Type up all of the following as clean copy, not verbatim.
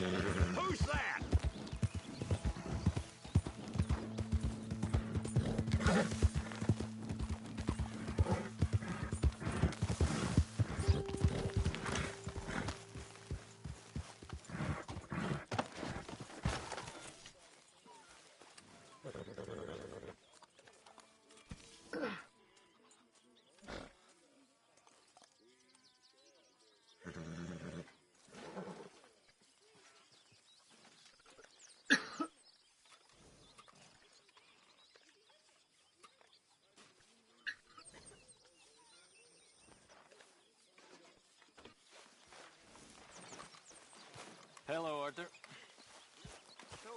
Who's that? Hello, Arthur. So,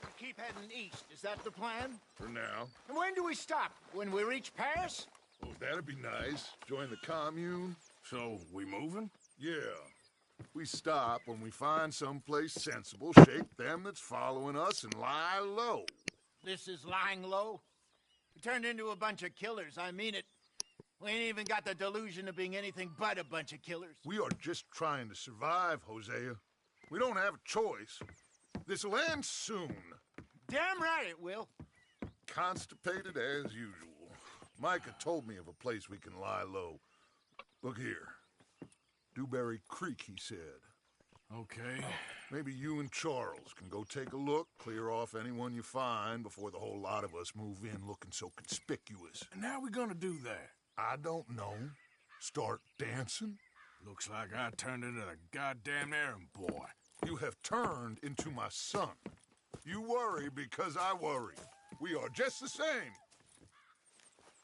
we keep heading east. Is that the plan? For now. And when do we stop? When we reach Paris? Oh, that'd be nice. Join the commune. So, we moving? Yeah. We stop when we find someplace sensible, shake them that's following us, and lie low. This is lying low? We turned into a bunch of killers, I mean it. We ain't even got the delusion of being anything but a bunch of killers. We are just trying to survive, Hosea. We don't have a choice. This'll end soon. Damn right it will. Constipated as usual. Micah told me of a place we can lie low. Look here. Dewberry Creek, he said. Okay. Maybe you and Charles can go take a look, clear off anyone you find before the whole lot of us move in looking so conspicuous. And how we gonna do that? I don't know. Start dancing? Looks like I turned into the goddamn errand boy. You have turned into my son. You worry because I worry. We are just the same.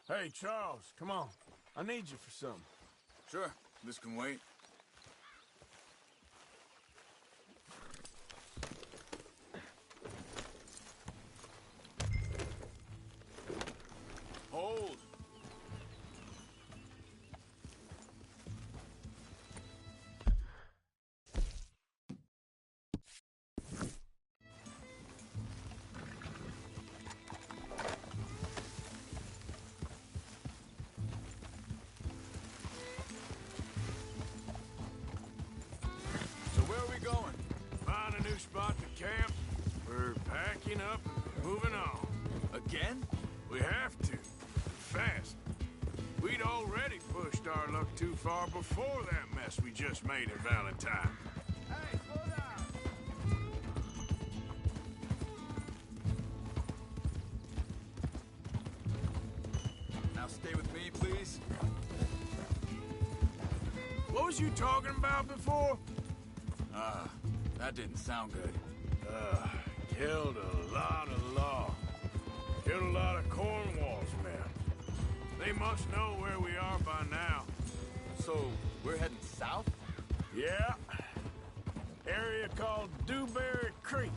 Hey, Charles, come on. I need you for something. Sure, this can wait. Hold. So where are we going? Find a new spot to camp. We're packing up and moving on. Again? We have to. Fast. We'd already pushed our luck too far before that mess we just made at Valentine. Hey, slow down. Now stay with me, please. What was you talking about before? That didn't sound good. Killed a lot of law. Killed a lot of Cornwall's men. They must know where we are by now. So, we're heading south? Yeah. Area called Dewberry Creek.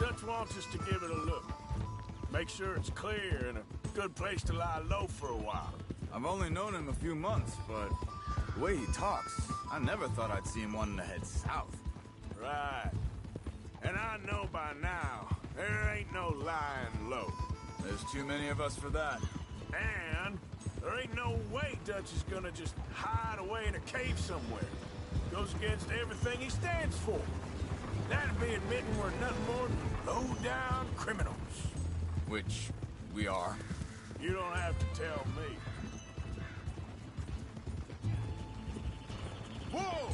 Dutch wants us to give it a look. Make sure it's clear and a good place to lie low for a while. I've only known him a few months, but the way he talks, I never thought I'd see him wanting to head south. Right. And I know by now, there ain't no lying low. There's too many of us for that. And there ain't no way Dutch is gonna just hide away in a cave somewhere. Goes against everything he stands for. That'd be admitting we're nothing more than low-down criminals. Which we are. You don't have to tell me. Whoa!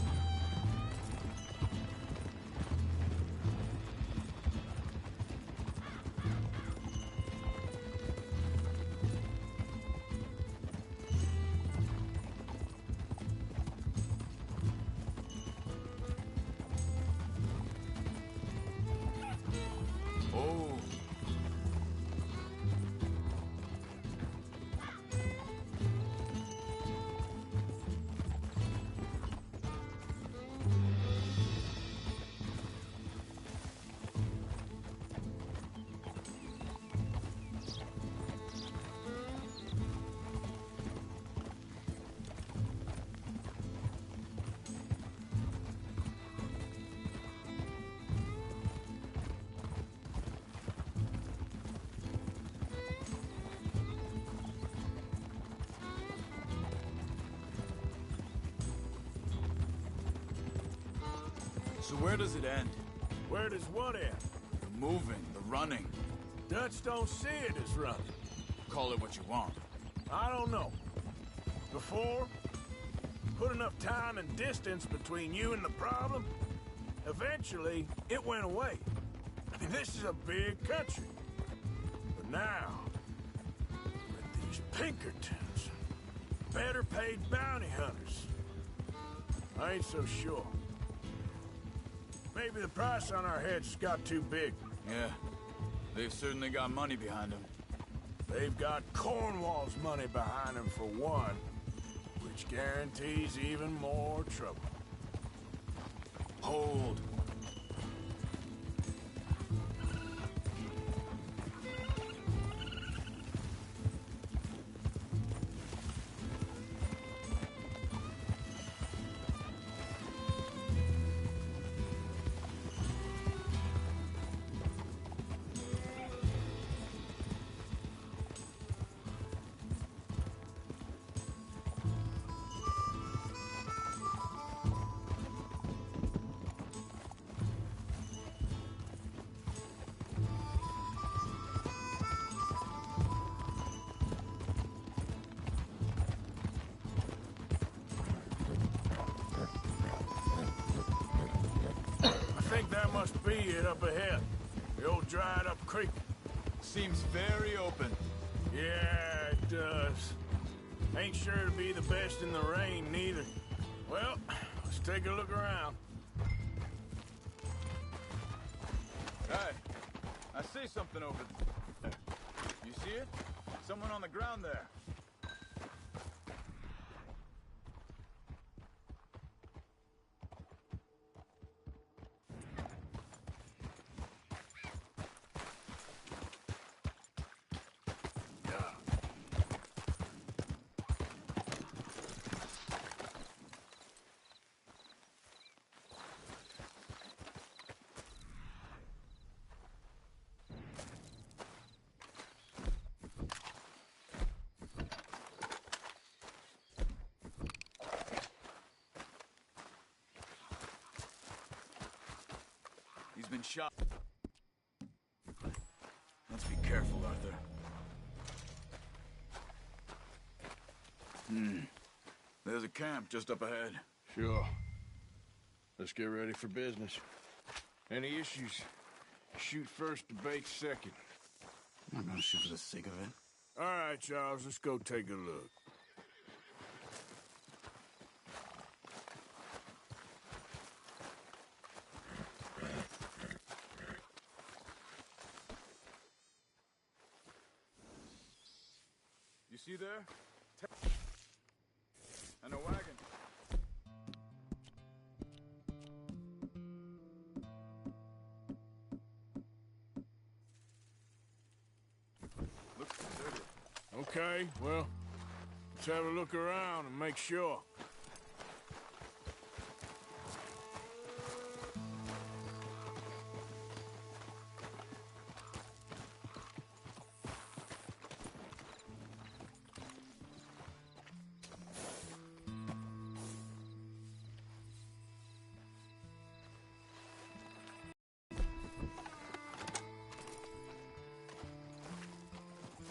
Oh. So where does it end? Where does what end? The moving, the running. Dutch don't see it as running. Call it what you want. I don't know. Before, put enough time and distance between you and the problem, eventually it went away. I mean, this is a big country. But now, with these Pinkertons, better paid bounty hunters, I ain't so sure. Maybe the price on our heads got too big. Yeah, they've certainly got money behind them. They've got Cornwall's money behind them for one, which guarantees even more trouble. Hold. I think that must be it up ahead. The old dried-up creek. Seems very open. Yeah, it does. Ain't sure to be the best in the rain, neither. Well, let's take a look around. Hey, I see something over there. You see it? Someone on the ground there. He's been shot. Let's be careful, Arthur. There's a camp just up ahead. Sure. Let's get ready for business. Any issues? Shoot first, debate second. I'm not gonna shoot for the sake of it. All right, Charles, let's go take a look. You see there? And a wagon. Looks deserted. Okay, well, let's have a look around and make sure.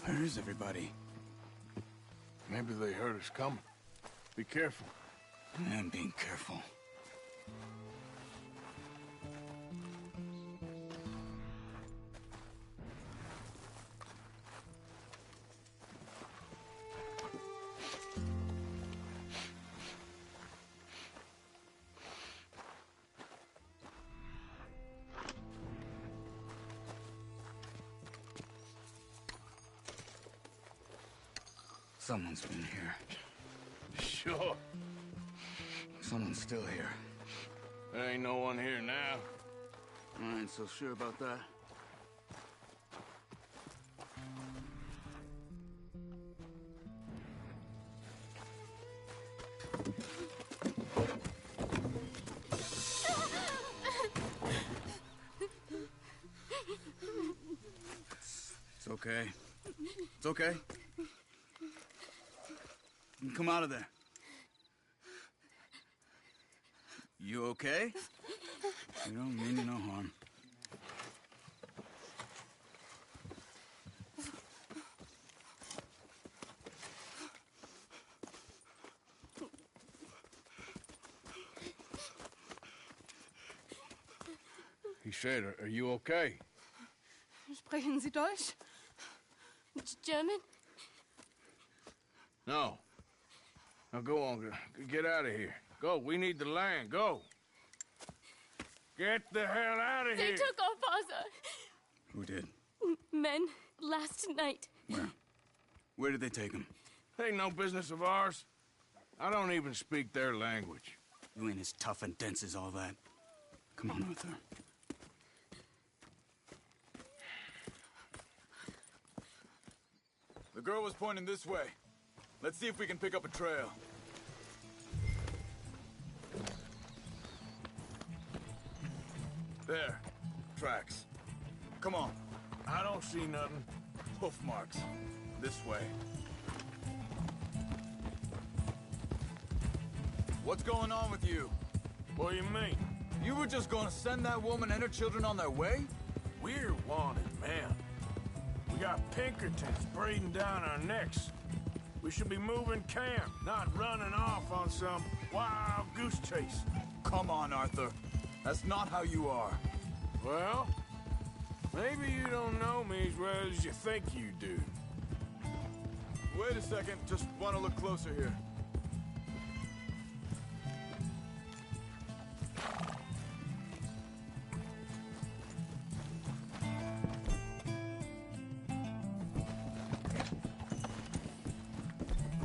Where is everybody? Maybe they heard us coming. Be careful. I'm being careful. Someone's been here. Sure. Someone's still here. There ain't no one here now. I ain't so sure about that. It's okay. It's okay. Come out of there. You okay? You don't mean you no harm. He said, are you okay? Sprechen Sie Deutsch? German? No. Now go on, get out of here. Go, we need the land, go. Get the hell out of They here. took our father. Who did? Men last night. Where? Where did they take him? Ain't no business of ours. I don't even speak their language. You ain't as tough and dense as all that. Come on, Arthur. The girl was pointing this way. Let's see if we can pick up a trail. There. Tracks. Come on. I don't see nothing. Hoof marks. This way. What's going on with you? What do you mean? You were just gonna send that woman and her children on their way? We're wanted, man. We got Pinkertons breathing down our necks. We should be moving camp, not running off on some wild goose chase. Come on, Arthur. That's not how you are. Well, maybe you don't know me as well as you think you do. Wait a second. Just want to look closer here.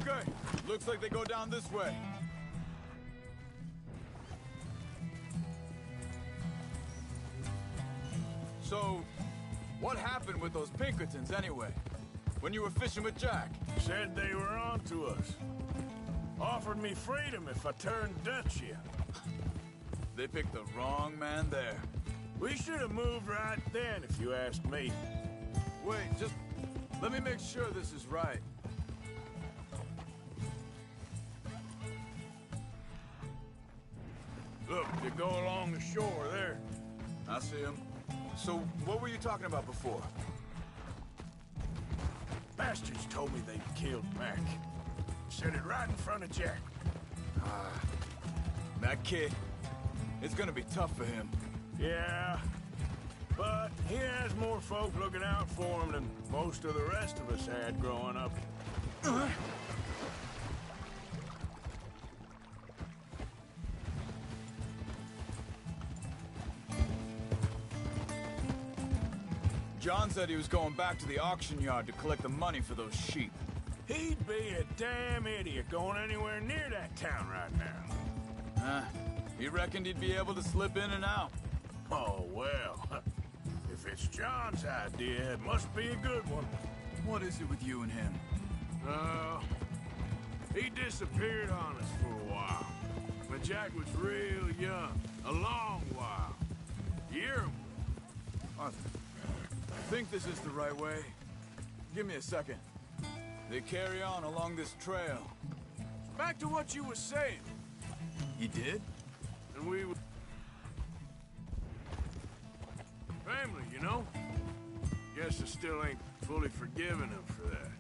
Okay. Looks like they go down this way. So, what happened with those Pinkertons anyway? When you were fishing with Jack? Said they were on to us. Offered me freedom if I turned Dutch here. They picked the wrong man there. We should have moved right then, if you asked me. Wait, just let me make sure this is right. Look, they go along the shore there. I see him. So, what were you talking about before? Bastards told me they'd killed Mac. Said it right in front of Jack. That kid, it's gonna be tough for him. Yeah, but he has more folk looking out for him than most of the rest of us had growing up. John said he was going back to the auction yard to collect the money for those sheep. He'd be a damn idiot going anywhere near that town right now. He reckoned he'd be able to slip in and out. Oh, well. If it's John's idea, it must be a good one. What is it with you and him? He disappeared on us for a while. When Jack was real young. A long while. Year. Arthur, I think this is the right way. Give me a second. They carry on along this trail. Back to what you were saying. You did? And we were... family, you know? Guess I still ain't fully forgiven him for that.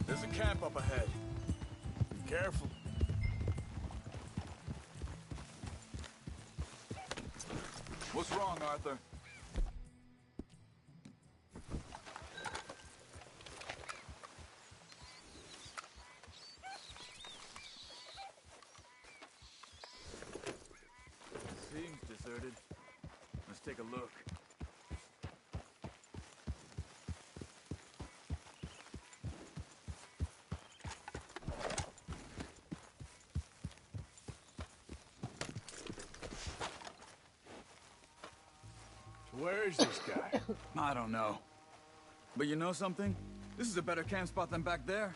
There's a camp up ahead. Be careful. What's wrong, Arthur? Seems deserted. Let's take a look. Where is this guy? I don't know. But you know something? This is a better camp spot than back there.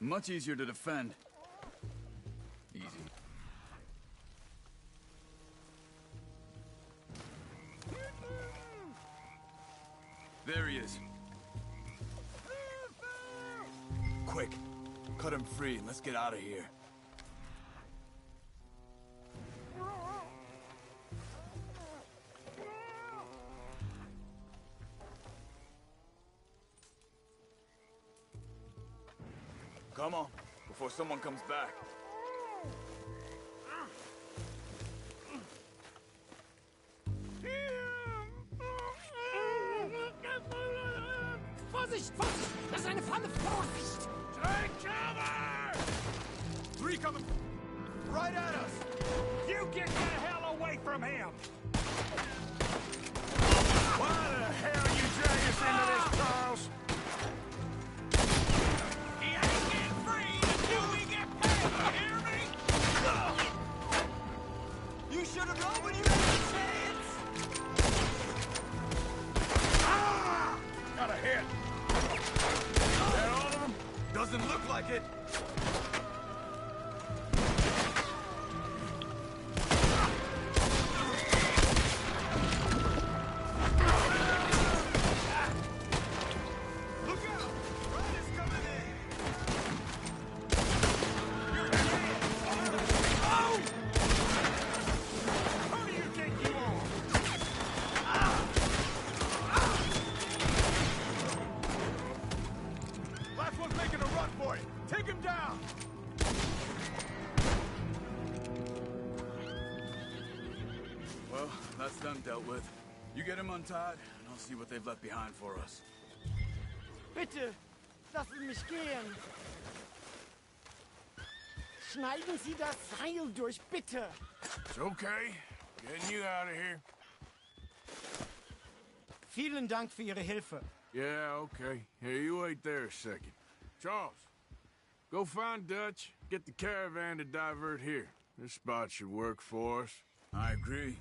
Much easier to defend. Easy. There he is. Quick. Cut him free and let's get out of here. Come on, before someone comes back. Vorsicht! Vorsicht! Das ist eine Falle! Vorsicht! Take cover! 3 coming right at us! You get the hell away from him! Why the hell you drag us into this, Charles? He ain't getting free until we get paid, you hear me? You should have known when you had a chance! Ah! Got a hit. Is that all of them? Doesn't look like it. Look out! Riders coming in! You're dead! Oh! Who do you think you are? Last one's making a run for it. Take him down! Well, that's them dealt with. You get him untied, and I'll see what they've left behind for us. Bitte, lassen Sie mich gehen. Schneiden Sie das Seil durch, bitte. It's okay. Getting you out of here. Vielen Dank für Ihre Hilfe. Yeah, okay. Here, you wait there a second. Charles, go find Dutch. Get the caravan to divert here. This spot should work for us. I agree.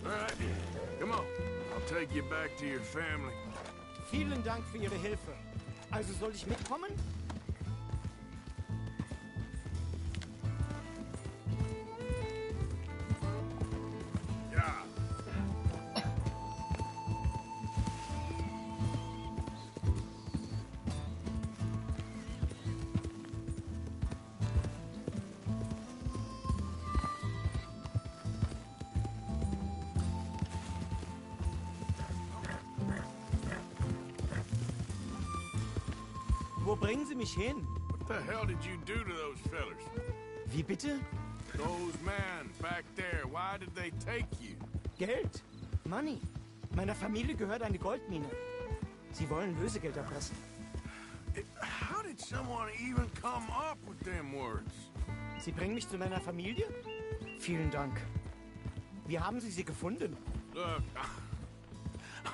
All right, come on. I'll take you back to your family. Vielen Dank für Ihre Hilfe. Also soll ich mitkommen? Ja. Wo bringen Sie mich hin? What the hell did you do to those fellers? Wie bitte? Those men back there, why did they take you? Geld. Money. Meiner Familie gehört eine Goldmine. Sie wollen Lösegeld erpressen. How did someone even come up with them words? Sie bringen mich zu meiner Familie? Vielen Dank. Wie haben Sie sie gefunden? Look,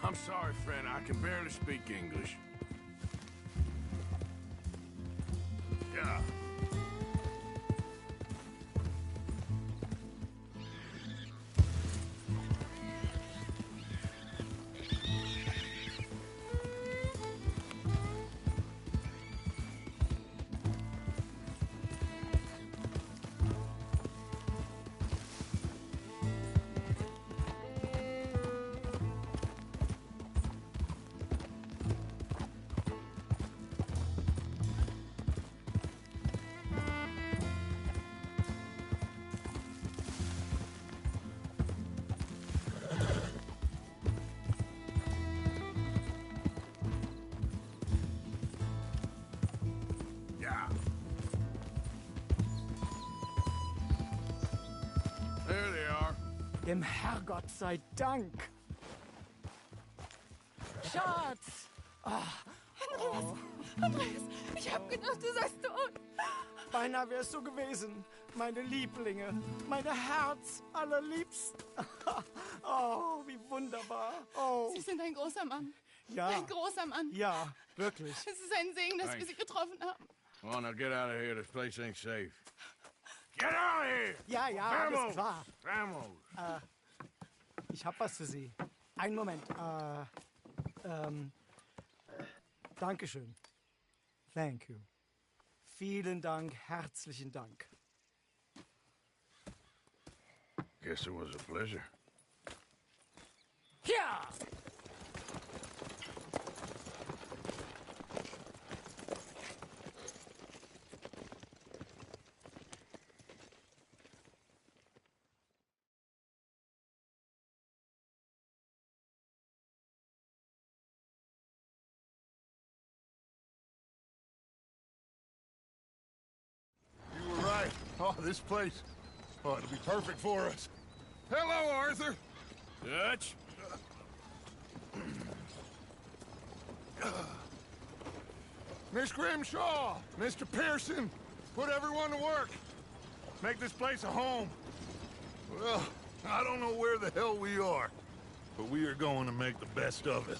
I'm sorry, friend. I can barely speak English. Yeah. Dem Herrgott sei Dank. Schatz! Andreas, ich hab gedacht, du seist tot. Beinahe wär's so gewesen. Meine Lieblinge, meine Herz allerliebsten. Oh, wie wunderbar. Oh, Sie sind ein großer Mann. ja. Ein großer Mann. Ja, wirklich. Es ist ein Segen, dass wir Sie getroffen haben. Come on, now get out of here. This place ain't safe. Get out of here! Ja, ja, alles klar. Vamos! Ich hab was für Sie. Einen Moment. Dankeschön. Thank you. Vielen Dank, herzlichen Dank. Guess it was a pleasure. Ja! You were right. Oh, this place. Oh, it'll be perfect for us. Hello, Arthur. Dutch? Miss Grimshaw, Mr. Pearson, put everyone to work. Make this place a home. Well, I don't know where the hell we are, but we are going to make the best of it.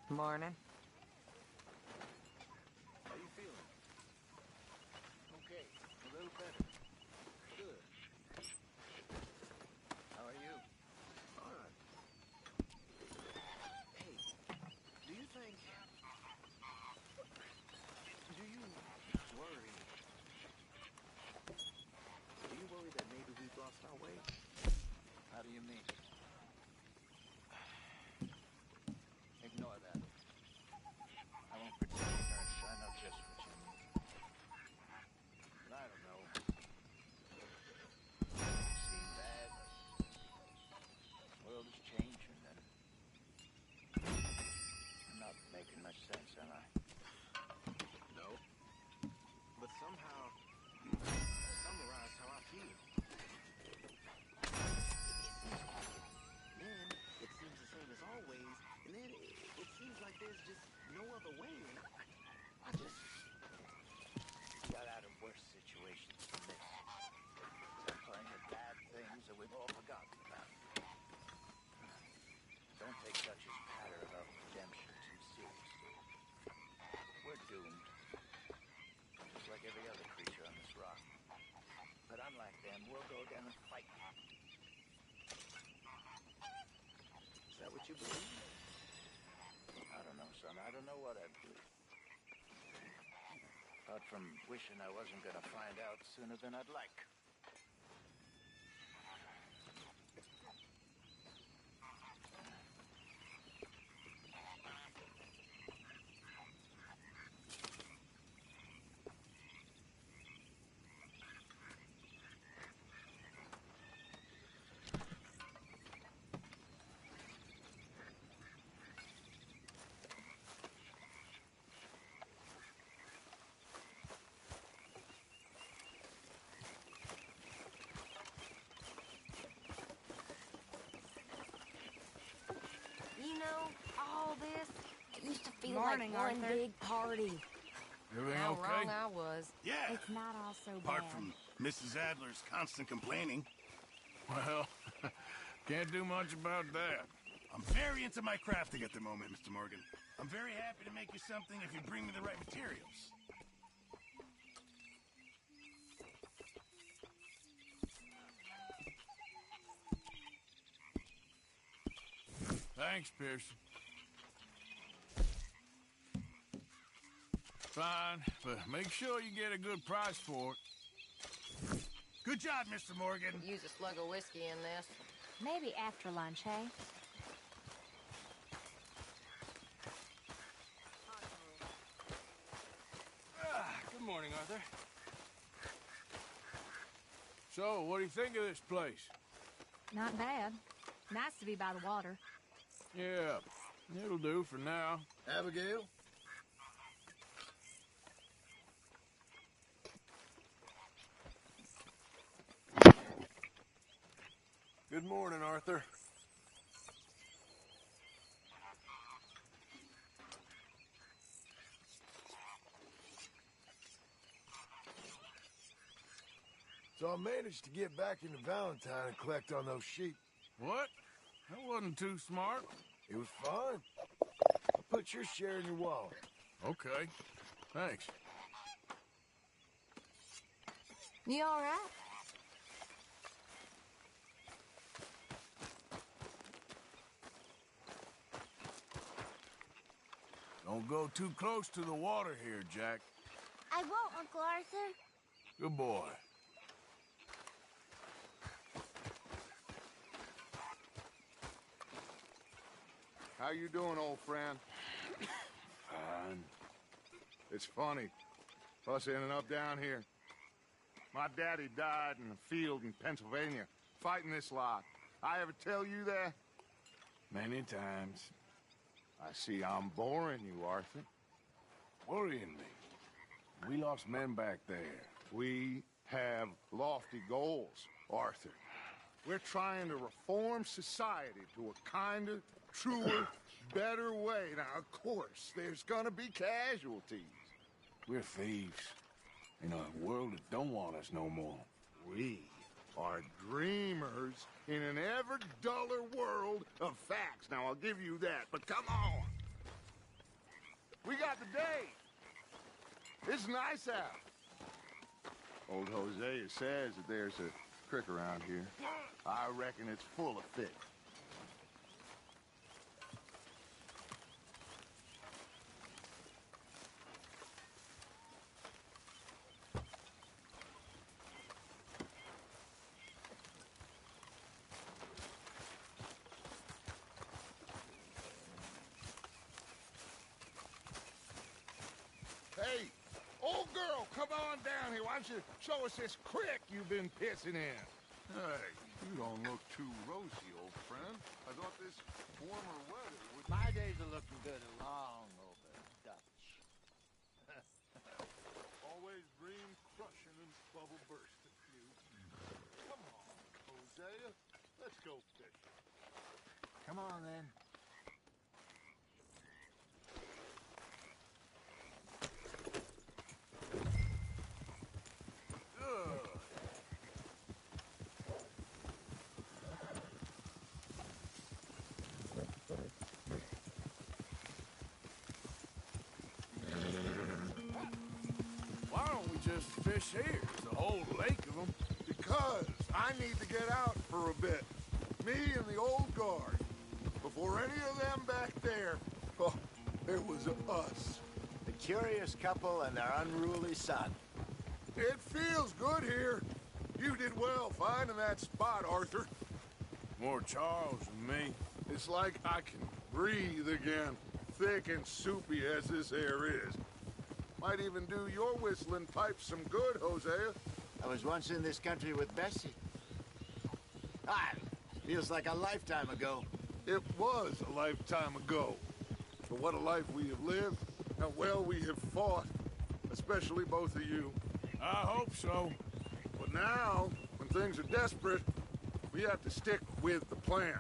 Morning. How you feeling? Okay, a little better. Good. How are you? Fine. Hey, do you think... Do you worry... Do you worry that maybe we've lost our way? How do you mean? Ignore that. I won't pretend, Nurse. I know just what you mean. But I don't know. Seem bad. The world is changing, and I'm not making much sense, am I? No. But somehow, summarize how I feel. Then it seems the same as always, and then it seems like there's just no other way. And I just got out of worse situations than this. Plenty of bad things that we've all forgotten about. Don't take Dutch's patter about redemption too seriously. We're doomed. Just like every other creature on this rock. But unlike them, we'll go down and fight. Is that what you believe? I don't know, son. I don't know what I believe. Apart from wishing I wasn't gonna find out sooner than I'd like. You know, all this, it used to feel Morning, like one Arthur. big party. Everything How okay? wrong I was. Yeah. It's not all so Apart bad. from Mrs. Adler's constant complaining. Well, can't do much about that. I'm very into my crafting at the moment, Mr. Morgan. I'm very happy to make you something if you bring me the right materials. Thanks, Pearson. Fine, but make sure you get a good price for it. Good job, Mr. Morgan. Use a slug of whiskey in this. Maybe after lunch, hey? Good morning, Arthur. So, what do you think of this place? Not bad. Nice to be by the water. Yeah, it'll do for now. Abigail? Good morning, Arthur. So I managed to get back into Valentine and collect on those sheep. What? That wasn't too smart. It was fun. Put your share in your wallet. Okay, thanks. You all right? Don't go too close to the water here, Jack. I won't, Uncle Arthur. Good boy. How you doing, old friend? Fine. It's funny, us ending up down here. My daddy died in a field in Pennsylvania, fighting this lot. I ever tell you that? Many times. I see I'm boring you, Arthur. Worrying me. We lost men back there. We have lofty goals, Arthur. We're trying to reform society to a kinder, truer, better way. Now, of course, there's gonna be casualties. We're thieves. In a world that don't want us no more. We are dreamers in an ever duller world of facts. Now, I'll give you that, but come on. We got the day. It's nice out. Old Hosea says that there's a creek around here. I reckon it's full of fish. Hey, old girl, come on down here. Why don't you show us this creek you've been pissing in? Hey, you don't look too rosy, old friend. I thought this warmer weather would... My days are looking good along over Dutch. Always dream crushing and bubble bursting, you. Come on, Hosea. Let's go fishing. Come on, then. Why don't we just fish here? There's a whole lake of them. Because I need to get out for a bit. Me and the old guard. Before any of them back there, oh, it was us. The curious couple and their unruly son. It feels good here. You did well finding that spot, Arthur. More Charles than me. It's like I can breathe again, thick and soupy as this air is. Might even do your whistling pipes some good, Hosea. I was once in this country with Bessie. Feels like a lifetime ago. It was a lifetime ago. But what a life we have lived, how well we have fought, especially both of you. I hope so. But now, when things are desperate, we have to stick with the plan.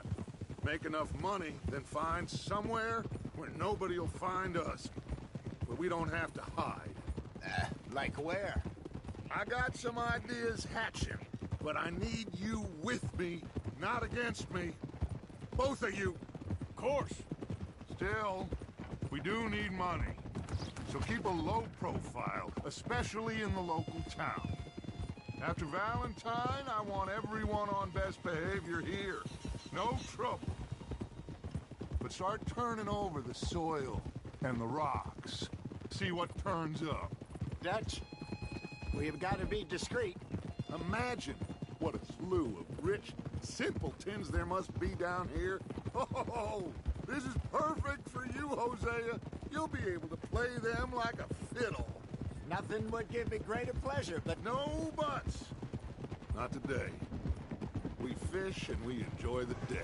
Make enough money, then find somewhere where nobody will find us. Where we don't have to hide. Like where? I got some ideas hatching, but I need you with me, not against me. Both of you. course. Still, we do need money. So keep a low profile, especially in the local town. After Valentine, I want everyone on best behavior here. No trouble. But start turning over the soil and the rocks. See what turns up. Dutch, we've got to be discreet. Imagine what a slew of rich simpletons there must be down here. Oh, this is perfect for you, Hosea. You'll be able to play them like a fiddle. Nothing would give me greater pleasure, but no buts. Not today. We fish and we enjoy the day.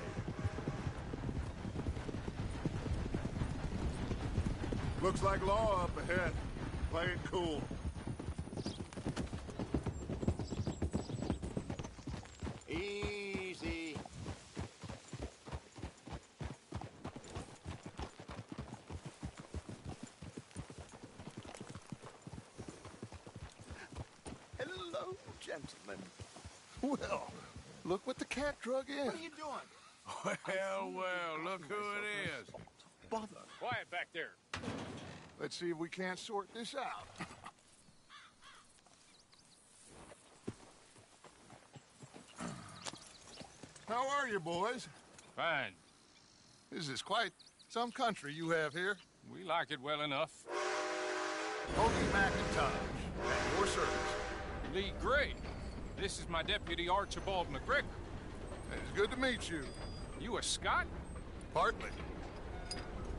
Looks like law up ahead. Play it cool. Easy. Hello, gentlemen. Well, look what the cat drug in. What are you doing? Well, look who it is. Bother. Quiet back there. Let's see if we can't sort this out. How are you, boys? Fine. This is quite some country you have here. We like it well enough. Hokey McIntosh, at your service. Lee Gray. This is my deputy Archibald McGregor. It's good to meet you. You a Scot? Partly.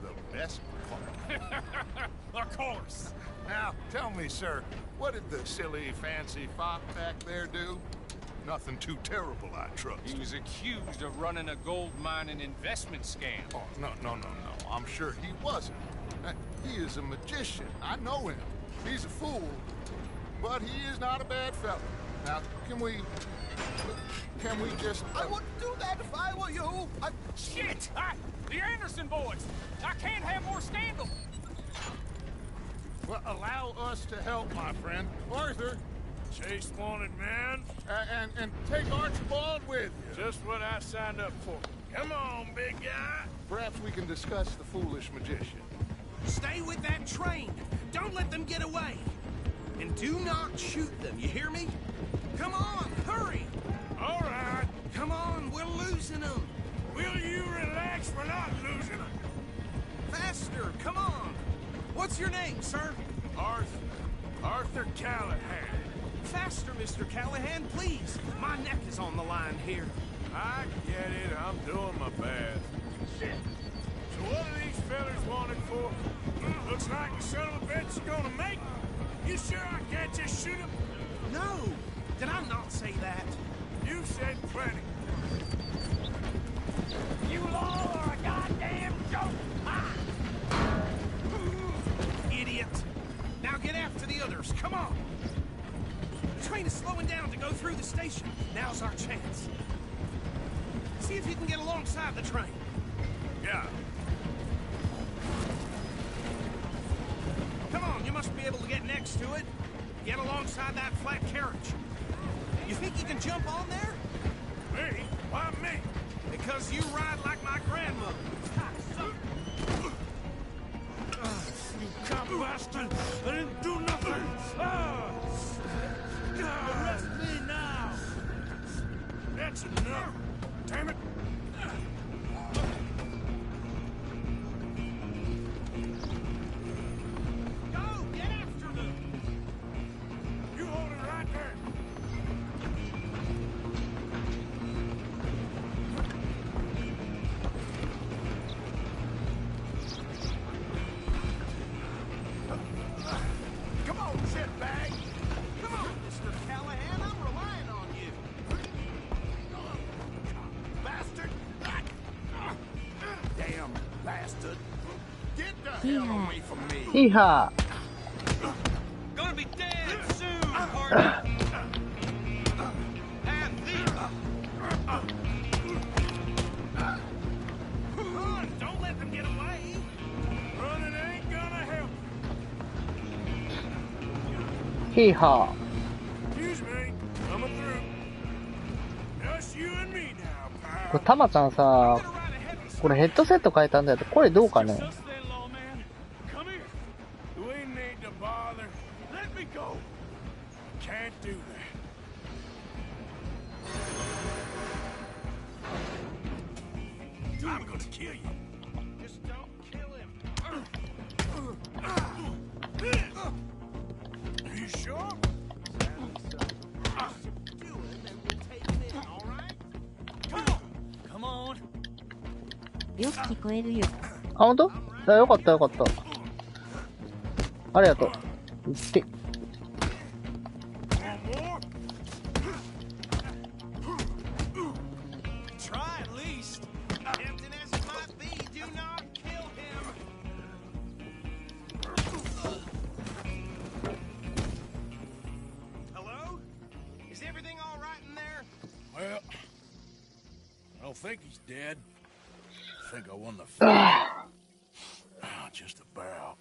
The best part. Of course. Now, tell me, sir, what did the silly, fancy fop back there do? Nothing too terrible, I trust. He was accused of running a gold mining investment scam. Oh, no. I'm sure he wasn't. He is a magician. I know him. He's a fool. But he is not a bad fellow. Now, can we just... I wouldn't do that if I were you. Shit! The Anderson boys! I can't have more scandal! Well, allow us to help, my friend. Arthur, Chase wanted man. and take Archibald with you. Just what I signed up for. Come on, big guy. Perhaps we can discuss the foolish magician. Stay with that train. Don't let them get away. And do not shoot them, you hear me? Come on, hurry! All right. Come on, we're losing them. Will you relax? We're not losing them. Faster, come on. What's your name, sir? Arthur Callahan. Faster, Mr. Callahan, please. My neck is on the line here. I get it. I'm doing my best. Shit. So what are these fellas wanted for? Looks like the son of a bitch is gonna make it. You sure I can't just shoot him? No. Did I not say that? You said plenty. You law are a goddamn joke! Idiot. Now get after the others. Come on. The train is slowing down to go through the station. Now's our chance. See if you can get alongside the train. Yeah. Come on, you must be able to get next to it. Get alongside that flat carriage. You think you can jump on there? Me? Why me? Because you ride like my grandmother. You cop bastard! I didn't do nothing! Arrest me now! That's enough! Damn it! Go! Get after them! You hold it right there! Come on, shitbag. Come on, Mr. Callahan, I'm relying on you. Bastard. Damn bastard. Get the hell away from me. Hee-haw. Gonna be dead soon, partner. And these. Come on, don't let them get away. Running ain't gonna help. Hee-haw. Excuse me, coming through. Just you and me now, pal. これタマちゃんさ、これヘッドセット変えたんだけど、声どうかね。I'm gonna kill you. Just don't kill him. Are you sure? Come on. よく聞こえるよ。あ、ほんと？あ、よかったよかった。ありがとう。行って。Try at least. Tempting as it might be, do not kill him. Hello? Is everything all right in there? Well, I don't think he's dead. I think I won the fight. Just about.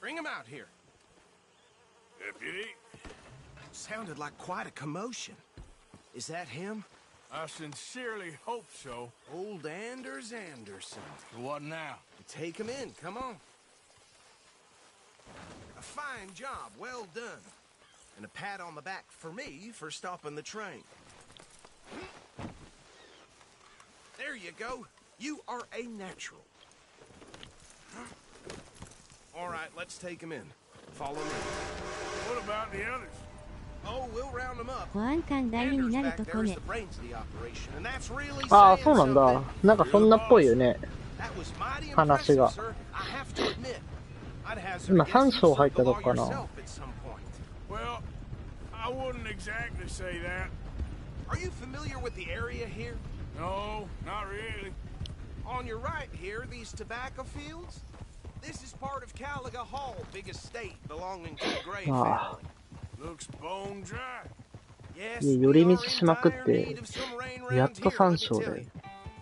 Bring him out here. Deputy? Sounded like quite a commotion. Is that him? I sincerely hope so. Old Anders Anderson. What now? Take him in, come on. A fine job, well done. And a pat on the back for me for stopping the train. There you go. You are a natural. All right, let's take him in. Follow me. What about the others? Oh, we'll round them up. 保安官代理になるとこ There's ね the。brains of the operation, and that's really ああ、 saying そうなんだ。 something. なんかそんなっぽいよね。 That was mighty 話 impressive, が。 sir. I have to admit. I'd hazard 今 a guess 3 you 章入 served った the と law こかな。 yourself at some point. Well, I wouldn't exactly say that. Are you familiar with the area here? No, not really. On your right here, these tobacco fields? This is part of Caliga Hall, big estate belonging to the Gray family. Looks bone dry. Yes, 寄 we り are 道 in しまくっ dire て need of some rain やっ round と here, let 3 me 章 tell で you.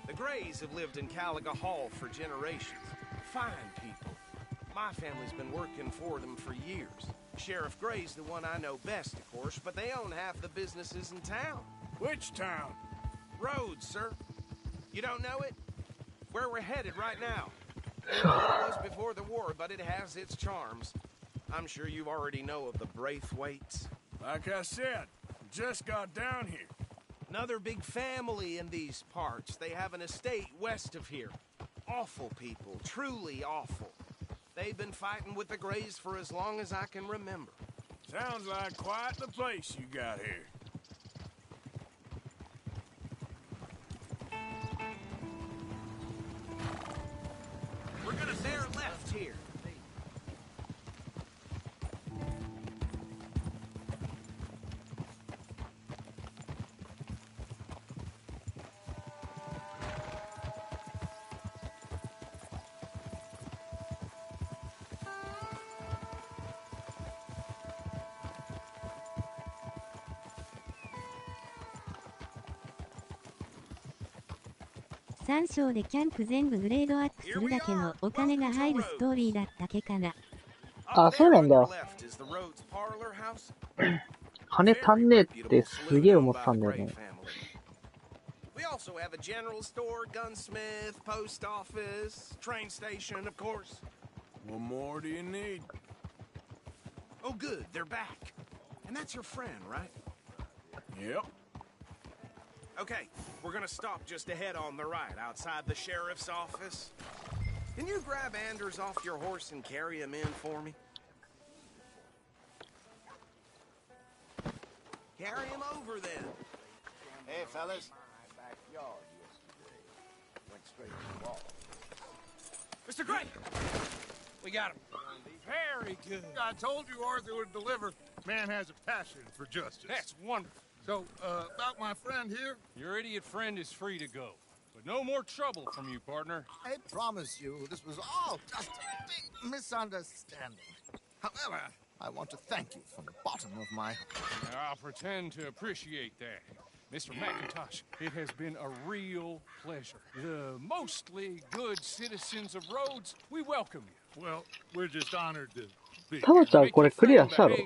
The Grays have lived in Caliga Hall for generations. Fine people. My family's been working for them for years. Sheriff Gray's the one I know best, of course, but they own half the businesses in town. Which town? Rhodes, sir. You don't know it? Where we're headed right now. It was before the war, but it has its charms. I'm sure you already know of the Braithwaites. Like I said, just got down here. Another big family in these parts. They have an estate west of here. Awful people, truly awful. They've been fighting with the Grays for as long as I can remember. Sounds like quite the place you got here. We're gonna bear left here. 3章でキャンプ全部グレードアップするだけのお金が入るストーリーだったけかな。あ、そうなんだ。金足んねえってすげえ思ってたんだよね。We also have a general store, gunsmith, post office, train station, of course. What more do you need? Oh, good, they're back. And that's your friend, right? Yep. Okay, we're gonna stop just ahead on the right, outside the sheriff's office. Can you grab Anders off your horse and carry him in for me? Carry him over then. Hey, fellas. Mr. Gray! We got him. Very good. I told you Arthur would deliver. Man has a passion for justice. That's wonderful. So, about my friend here? Your idiot friend is free to go. But no more trouble from you, partner. I promise you this was all just a big misunderstanding. However, I want to thank you from the bottom of my heart. I'll pretend to appreciate that. Mr. McIntosh, it has been a real pleasure. The mostly good citizens of Rhodes, we welcome you. Well, we're just honored to be タマちゃんこれクリアしたろ。 We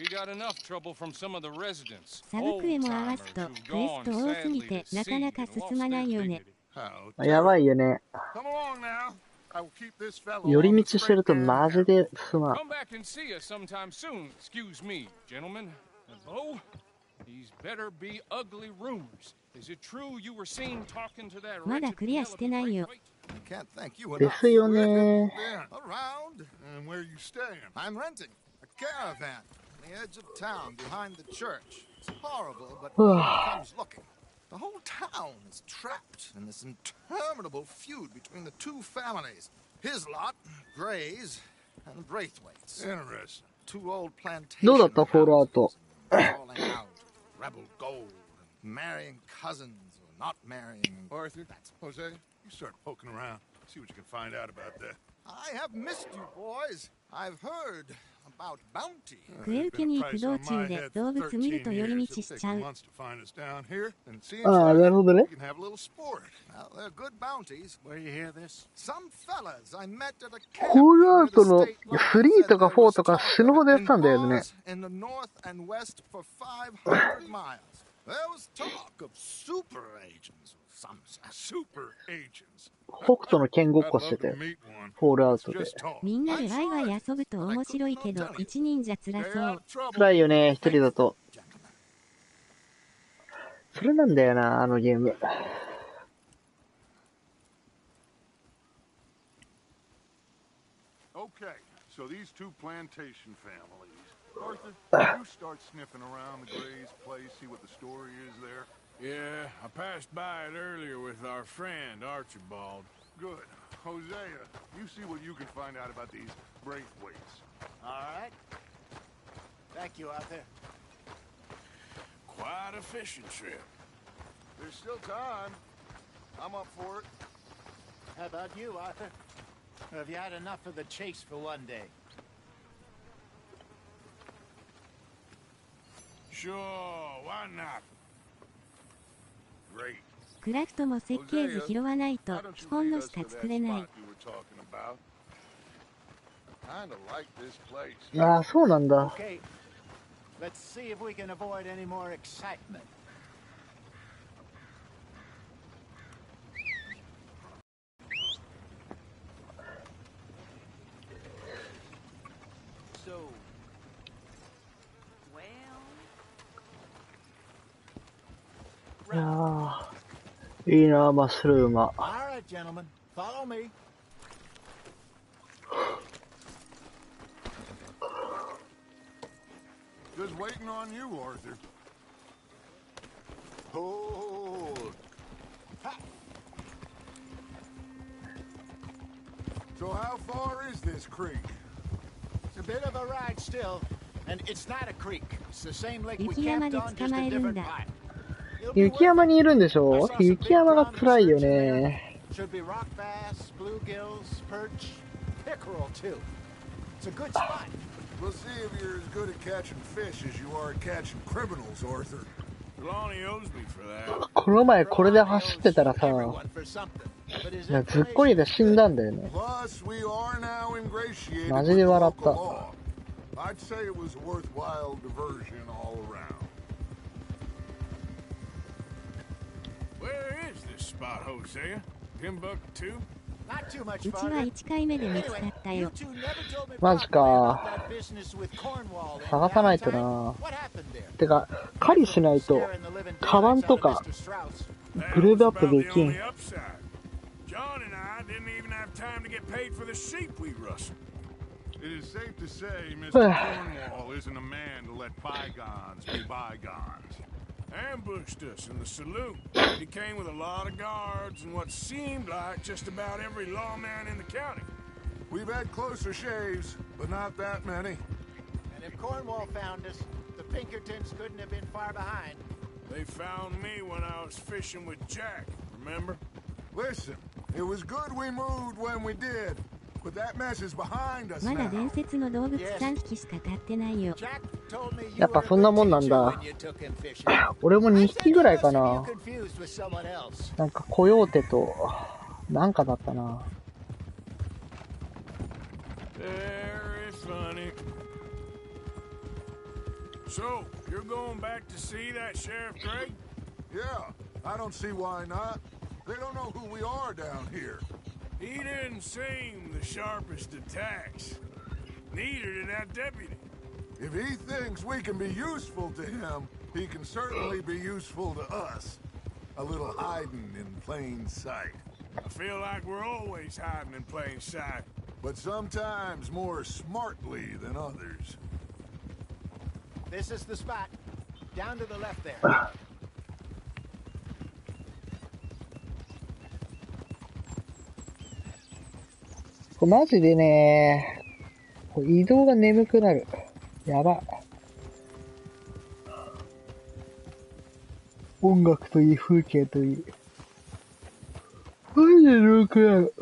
got enough trouble from some of the residents. サブクエも合わすとクエスト多すぎてなかなか進まないよね。やばいよね。 Come along now. I will keep this fellow 寄り道してるとマジで進まん。 Come back and see us sometime soon. Excuse me, gentlemen. Hello? These better be ugly rumors. Is it true you were seen talking to that まだクリアしてないよ。 Can't thank you enough. ですよね。 around. And where are you staying? I'm renting a caravan on the edge of town behind the church. It's horrible, but no one comes looking. The whole town is trapped in this interminable feud between the two families. His lot, Gray's, and Braithwaite's. Interesting. Two old plantations. どうだったフォールアウト。 falling out, rebel gold, and marrying cousins or not marrying. Arthur, Jose, you start poking around. See what you can find out about that. I have missed you, boys. I've heard about bounty. クエ受けに行く道中で動物見ると寄り道しちゃう。 ああ、なるほどね。 You can have a little sport. Well, they're good bounties. Where you hear this? Some fellas I met at a フォールアウトの3とか4とか死ぬほどやってたんだよね。 in the north and west for 500 miles. There was talk of super agents or some super agents. 北斗の剣ごっこしてて、フォールアウトで。みんなでワイワイ遊ぶと面白いけど、一人じゃ辛そう。辛いよね、一人だと。それなんだよな、あのゲーム。Okay, so these two plantation families. Arthur, you start sniffing around the Gray's place, see what the story is there. Yeah, I passed by it earlier with our friend, Archibald. Good. Hosea, you see what you can find out about these Braithwaites. All right. Thank you, Arthur. Quite a fishing trip. There's still time. I'm up for it. How about you, Arthur? Or have you had enough of the chase for one day? Sure, why not? Great. 暗くとも設計図拾わないと基本のしか作れない。ああ、そうなんだ。 Okay. Let's see if we can avoid any more excitement. So, いやー、いいな、マッスル馬。All right, gentlemen, follow me. Just waiting on you, Arthur. Hold. Ha. So how far is this creek? It's a bit of a ride still, and it's not a creek. It's the same lake we 雪山 camped で on, 捕 just ま a えるん different だ。 pipe. 雪山にいるんでしょ？雪山が辛いよね。 Should be rock bass, bluegills, perch, pickerel too. It's a good spot. We'll see if you're as good at catching fish as you are at catching criminals, Arthur. Lonnie owes me for that. この前これで走ってたらさ、ずっこりで死んだんだよね。 Plus, we are now ingratiated マジで笑っ with た。 local law. I'd say it was a worthwhile diversion all around. Where is this spot, Hosea? Timbuktu? Not too much うちは farther. 1回目で見つかったよ。 You two never told me マジ properly か。 about that business with Cornwall and 探さないと Valentine. な。 What happened there? てか、狩りしないと、カバンとか、グルーブアップできん。 John and I didn't even have time to get paid for the sheep we rustled. It is safe to say Mr. Cornwall isn't a man to let bygones be bygones. Ambushed us in the saloon. He came with a lot of guards and what seemed like just about every lawman in the county. We've had closer shaves, but not that many. And if Cornwall found us, the Pinkertons couldn't have been far behind. They found me when I was fishing with Jack, remember? Listen, it was good we moved when we did, but that mess is behind us まだ now. 伝説の動物3匹しか飼ってないよ。やっぱそんなもんなんだ。俺も2匹ぐらいかな。なんかコヨーテと、なんかだったな。So, you're going back to see that Sheriff Gregg? Yeah, I don't see why not. They don't know who we are down here. He didn't seem the sharpest of tacks. Neither did that deputy. If he thinks we can be useful to him, he can certainly be useful to us. A little hiding in plain sight. I feel like we're always hiding in plain sight. But sometimes more smartly than others. This is the spot. Down to the left there.これマジでね、移動が眠くなる。やば。音楽といい、風景といい。マジで眠く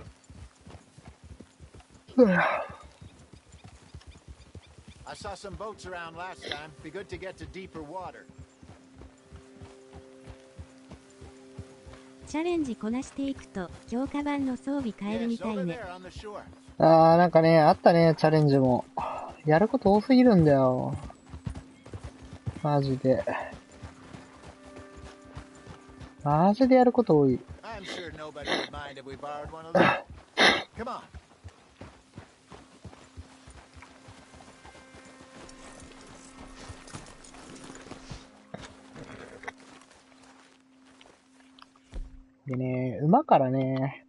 なる。I saw some boats around last time. Be good to get to deeper water. チャレンジこなしていくと強化版の装備変えるみたいね。なんかね、あったね、チャレンジも。やること多すぎるんだよ。マジで。マジでやること多い。I'm sure nobody would mind if we borrowed one of them. Come on. でね、馬からね、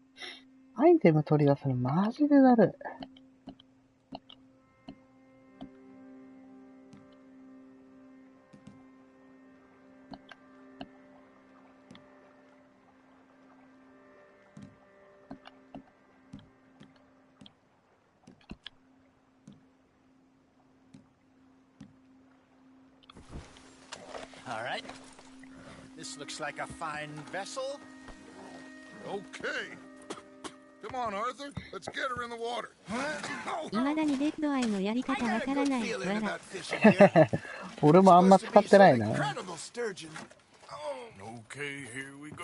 アイテム取り出すのマジでだるい。All right. This looks like a fine vessel. Okay. Come on, Arthur. Let's get her in the water. 未だにデッドアイのやり方わからない。笑。俺もあんま使ってないな。Okay, here we go.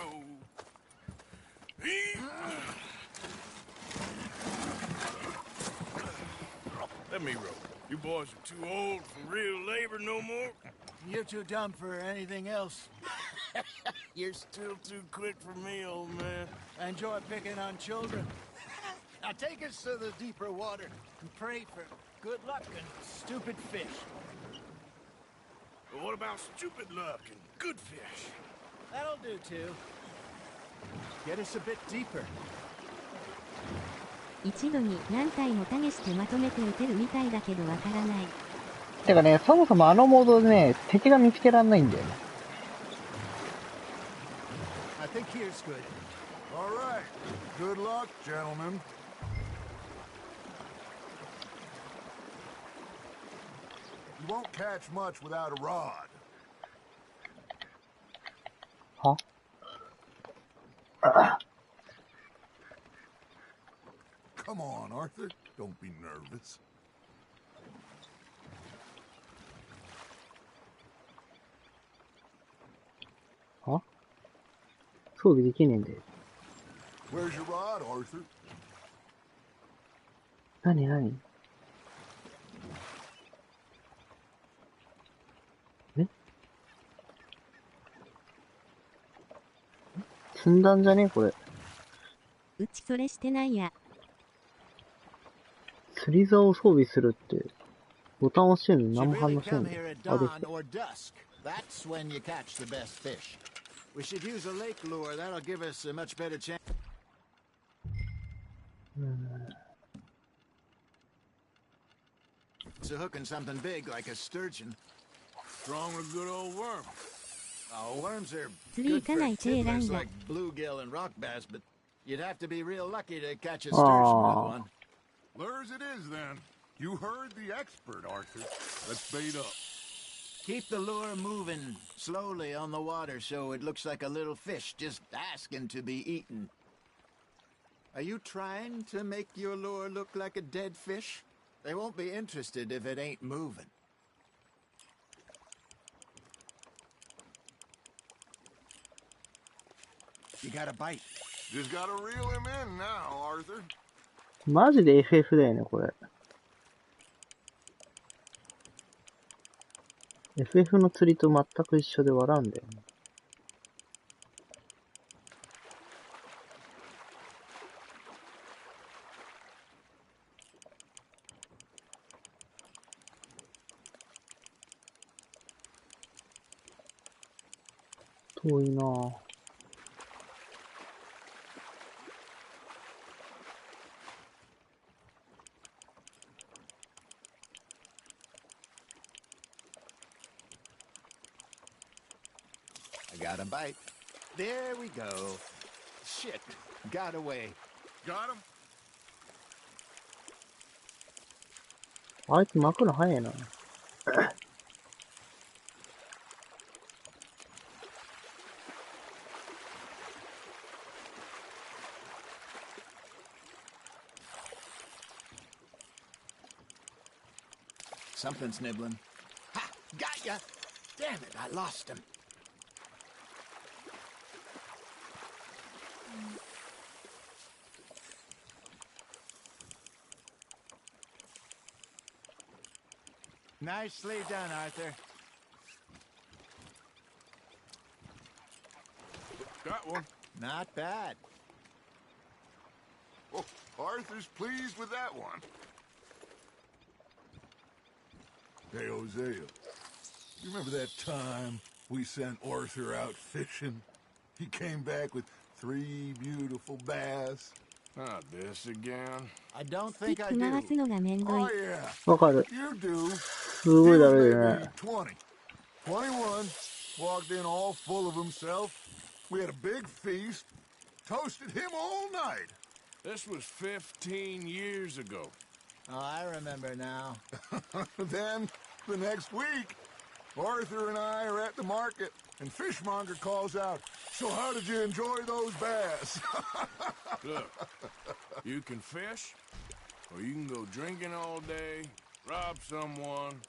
Let me row. You boys are too old for real labor no more. You're too dumb for anything else. You're still too quick for me, old man. I enjoy picking on children. Now take us to the deeper water and pray for good luck and stupid fish. But what about stupid luck and good fish? That'll do too. Get us a bit deeper. 一度に何体もタゲしてまとめて撃てるみたいだけどわからない。てかね、そもそもあのモードでね、敵が見つけられないんだよね。I think here's good. All right. Good luck, gentlemen. You won't catch much without a rod. Huh? Come on, Arthur. Don't be nervous. Huh? 装備できねえんだよ。Where's your rod, Arthur? 何何？え？積んだんじゃねこれ。うちそれしてないや。釣り竿を装備するって、ボタン押してるのに何も反応しないんだよ。あ、できた。That's when you catch the best fish. We should use a lake lure. That'll give us a much better chance. So hooking something big like a sturgeon. Strong or good old worm. Oh, worms are good for tiddlers like bluegill and rock bass, but you'd have to be real lucky to catch a sturgeon with one. Lures it is, then. You heard the expert, Arthur. Let's bait up. Keep the lure moving slowly on the water so it looks like a little fish just asking to be eaten. Are you trying to make your lure look like a dead fish? They won't be interested if it ain't moving. You got a bite. Just gotta reel him in now, Arthur. マジで FF だよね、これ。FF の釣りと全く一緒で笑うんだよね。遠いなぁ。I got a bite. There we go. Shit. Got away. Got him? あいつ巻くの早いな。Something's nibbling. Ha! Got ya! Damn it, I lost him. Nicely done, Arthur. Got one. Not bad. Oh, Arthur's pleased with that one. Hey, Hosea, you remember that time we sent Arthur out fishing? He came back with 3 beautiful bass. Not this again. I don't think I スティック回す do. のがめんどい。 Oh, yeah. わかる。 You do. すごいだるいね。 20, 21, walked in all full of himself. We had a big feast, toasted him all night. This was 15 years ago. Oh, I remember now. Then, the next week, Arthur and I are at the market, and Fishmonger calls out, "So how did you enjoy those bass?" Look, you can fish, or you can go drinking all day, rob someone,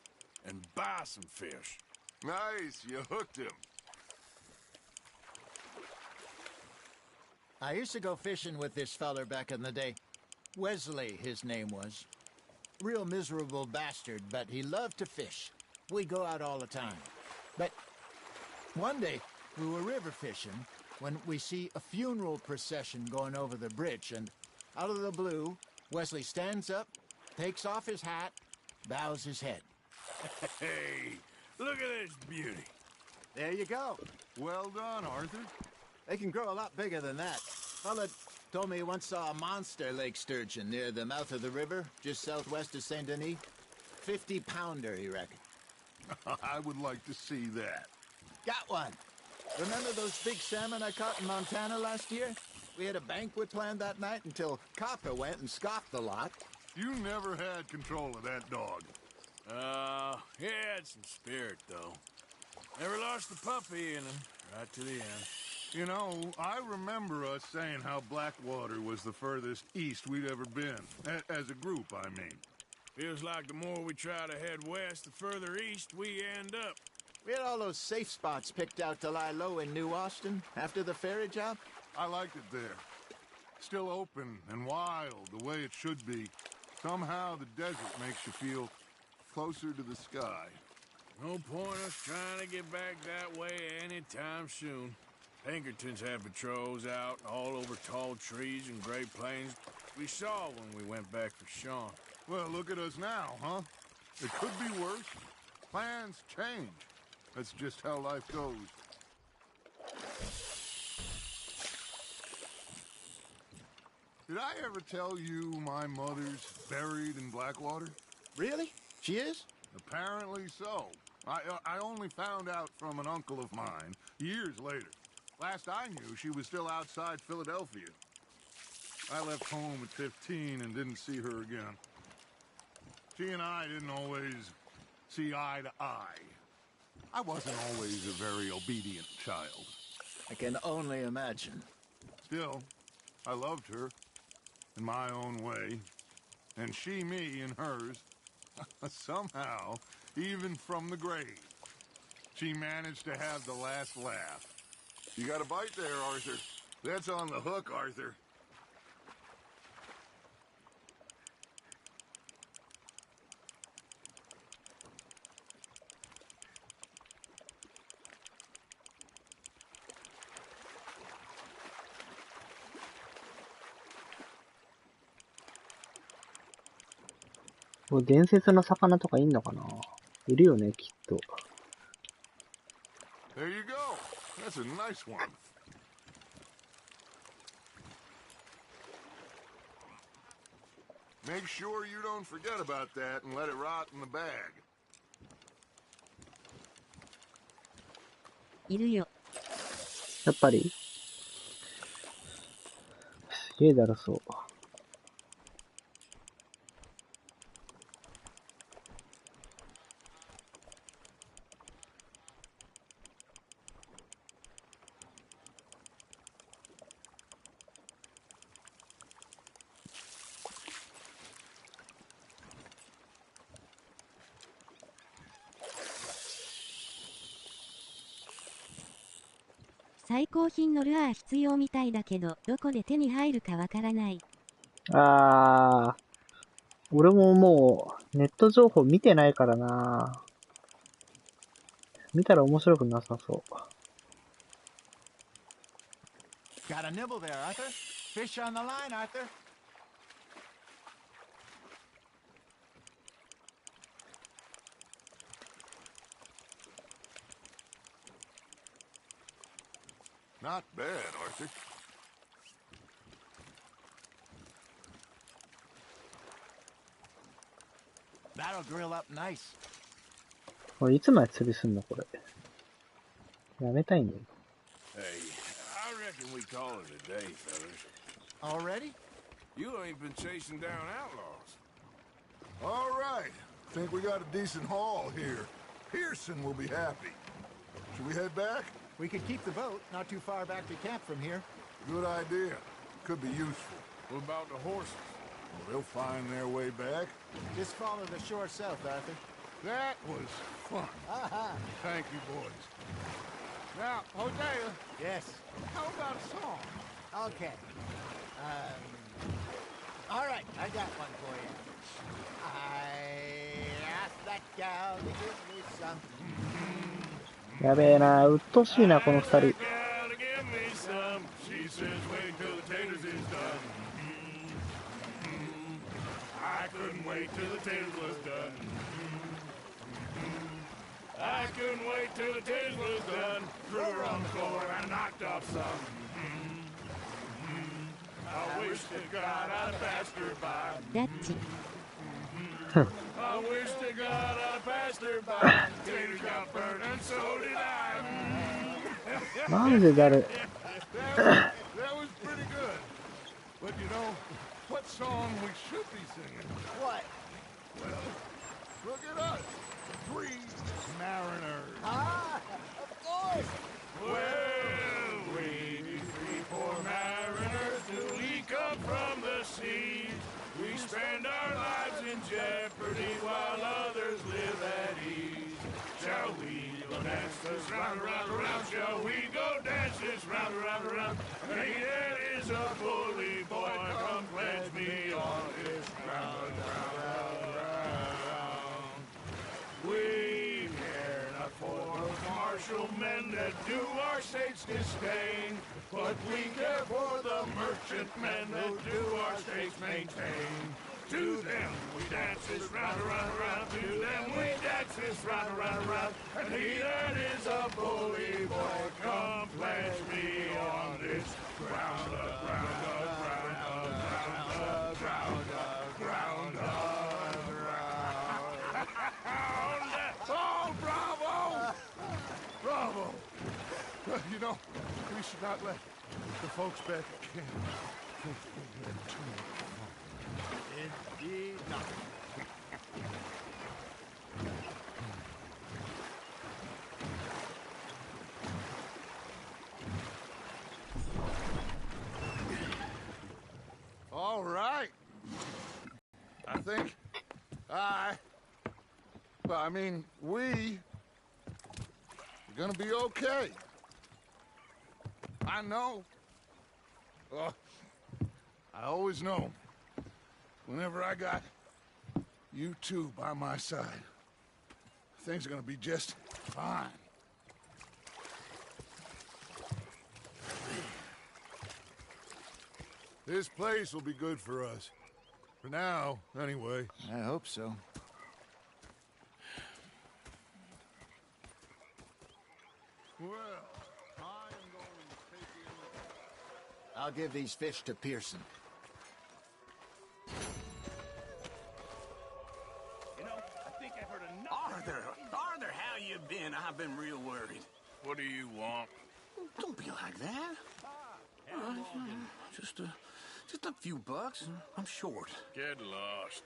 and buy some fish. Nice, you hooked him. I used to go fishing with this feller back in the day. Wesley, his name was. Real miserable bastard, but he loved to fish. We go out all the time. But one day, we were river fishing when we see a funeral procession going over the bridge, and out of the blue, Wesley stands up, takes off his hat, bows his head. Hey, look at this beauty. There you go. Well done, Arthur. They can grow a lot bigger than that. Fella told me he once saw a monster lake sturgeon near the mouth of the river, just southwest of Saint Denis. 50-pounder, he reckoned. I would like to see that. Got one. Remember those big salmon I caught in Montana last year? We had a banquet planned that night until Copper went and scoffed the lot. You never had control of that dog. He had some spirit, though. Never lost the puppy in him, right to the end. You know, I remember us saying how Blackwater was the furthest east we'd ever been. As a group, I mean. Feels like the more we try to head west, the further east we end up. We had all those safe spots picked out to lie low in New Austin after the ferry job. I liked it there. Still open and wild, the way it should be. Somehow the desert makes you feel closer to the sky. No point us trying to get back that way anytime soon. Pinkertons had patrols out all over tall trees and Great Plains. We saw when we went back for Sean. Well, look at us now, huh? It could be worse. Plans change. That's just how life goes. Did I ever tell you my mother's buried in Blackwater? Really? She is? Apparently so. I only found out from an uncle of mine years later. Last I knew, she was still outside Philadelphia. I left home at 15 and didn't see her again. She and I didn't always see eye to eye. I wasn't always a very obedient child. I can only imagine. Still, I loved her in my own way, and she me in hers. Somehow, even from the grave, she managed to have the last laugh. You got a bite there, Arthur. That's on the hook, Arthur. これ伝説の魚とかいんのかな？いるよね、きっと。There you go. That's a nice one. Make sure you don't forget about that and let it rot in the bag. いるよ。やっぱりすげえだるそう。最高品のルアー必要みたいだけど、どこで手に入るかわからない。俺ももうネット情報見てないからな。見たら面白くなさそう。Got a nibble there, Arthur. Fish on the line, Arthur. Not bad, Arthur. That'll grill up nice. これいつまで釣りすんのこれ。やめたいんだよ。Hey, I reckon we call it a day, fellas. Already? You ain't been chasing down outlaws. All right. Think we got a decent haul here. Pearson will be happy. Should we head back? We could keep the boat not too far back to camp from here. Good idea. Could be useful. What about the horses? Well, they'll find their way back. Just follow the shore south, Arthur. That was fun. Thank you, boys. Now, Hosea. Yes. How about a song? Okay. All right, I got one for you. I asked that gal to give me some. やべえな、うっとうしいなこの二人。Give me some. She says, wait till the taters is done. I couldn't wait till the taters was done. I couldn't wait till the taters was done. Threw her on the floor and knocked off some. I wish to God I'd passed her by. ダッチ。I wish to God I passed her by. Taters got burned and so did I. マジでだる。That was pretty good. But you know, what song we should be singing? What? Well, look at us. Three mariners. Of course. Well, we be three poor mariners till we come from the sea. We spend our lives in jeopardy while others live at ease. Shall we go dance this round, around, around? Shall we go dance this round, around, around? Hey, that is a bully boy. Come pledge me on this round, round, round, round. We care not for those martial men that do our state's disdain, but we care for the merchantmen that do our state's maintain. To them we dance this round, around, around. To them we dance this round, around, around. And he that is a bully boy, come pledge me on this ground, ground, ground, ground, ground, ground, ground. Oh, bravo! Bravo! You know, we should not let the folks back at camp think we had too much fun. Indeed not. All right. I think we're gonna be okay. I know. I always know. Whenever I got you two by my side, things are gonna be just fine. This place will be good for us. For now, anyway. I hope so. Well, I am going to take you. I'll give these fish to Pearson. You know, I think I've heard enough. Arthur, how you been? I've been real worried. What do you want? Don't be like that. Just a few bucks. I'm short. Get lost.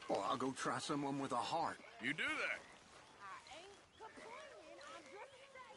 Well, I'll go try someone with a heart. You do that.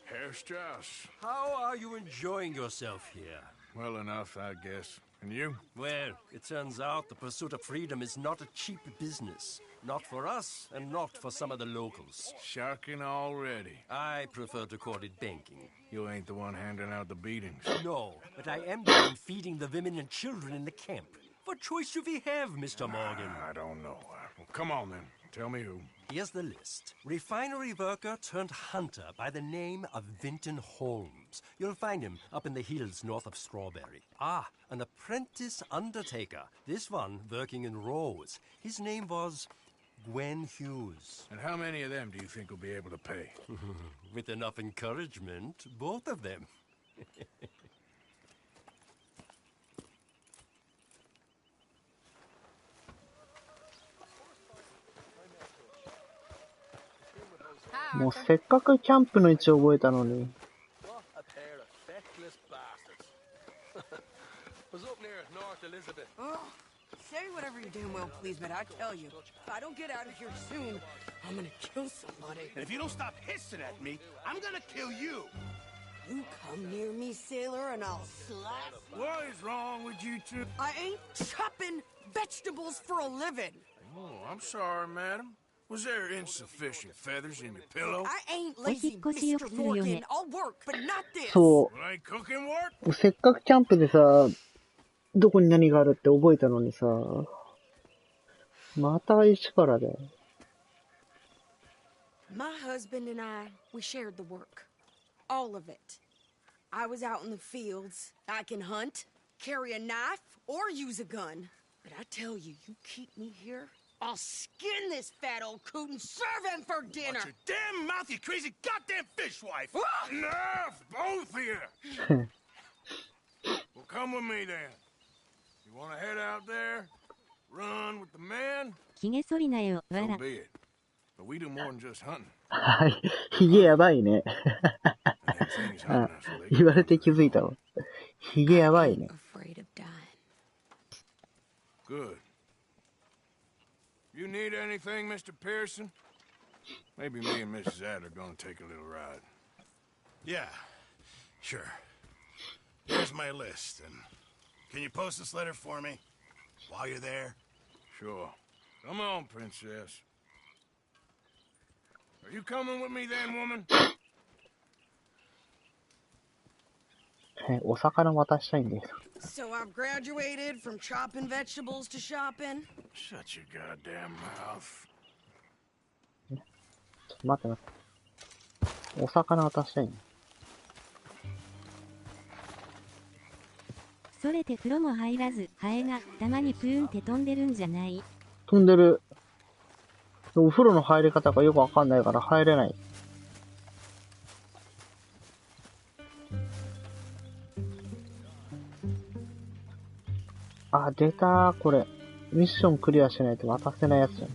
Herr Strauss. How are you enjoying yourself here? Well enough, I guess. And you? Well, it turns out the pursuit of freedom is not a cheap business. Not for us, and not for some of the locals. Sharking already. I prefer to call it banking. You ain't the one handing out the beatings. No, but I am the one feeding the women and children in the camp. What choice do we have, Mr. Morgan? I don't know. Well, come on then. Tell me who. Here's the list. Refinery worker turned hunter by the name of Vinton Holmes. You'll find him up in the hills north of Strawberry. Ah, an apprentice undertaker. This one working in rows. His name was Gwen Hughes. And how many of them do you think will be able to pay? With enough encouragement, both of them.もうせっかくキャンプの位置を覚えたのに。Say whatever you damn well please, but I tell you, if I don't get out of here soon, I'm gonna kill somebody. And if you don't stop hissing at me, I'm gonna kill you. You come near me, sailor, and I'll slap. What is wrong with you two? I ain't chopping vegetables for a living. Oh, I'm sorry, madam. Was there insufficient feathers in your pillow? I ain't lazy, Mr. Morgan. I'll work, but not this. そう。せっかくキャンプでさ、どこに何があるって覚えたのにさ、また一からだよ。My husband and I, we shared the work. All of it. I was out in the fields. I can hunt, carry a knife, or use a gun. But I tell you, you keep me here, I'll skin this fat old coot and serve him for dinner. Watch your damn mouth, you crazy goddamn fishwife! Enough, both of you! Well, come with me then. You want to head out there? Run with the men? ひげ剃りなよ、わ So ら。 be it. But we do more than just hunting. はい。ひげやばいね。あ、言われて気づいたわ。ひげやばいね。Good. You need anything, Mr. Pearson? Maybe me and Mrs. Ad are gonna take a little ride. Yeah, sure. Here's my list, and can you post this letter for me while you're there? Sure. Come on, princess. Are you coming with me then, woman? お魚渡したいんです。So I've graduated from chopping vegetables to shopping. Shut your goddamn mouth. ちょっと待って待って。お魚渡したいん。それて風呂も入らず、ハエがたまにプーンって飛んでるんじゃない？飛んでる。お風呂の入り方がよくわかんないから入れない。あ、出たー、これ。ミッションクリアしないと渡せないやつじゃん。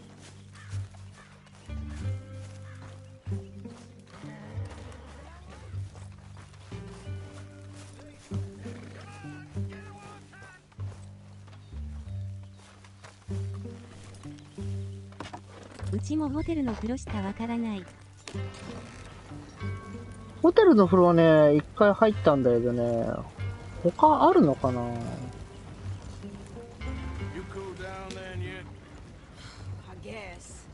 うちもホテルの風呂しかわからない。ホテルの風呂ね、一回入ったんだけどね、他あるのかな？ You cool down then yet? I guess.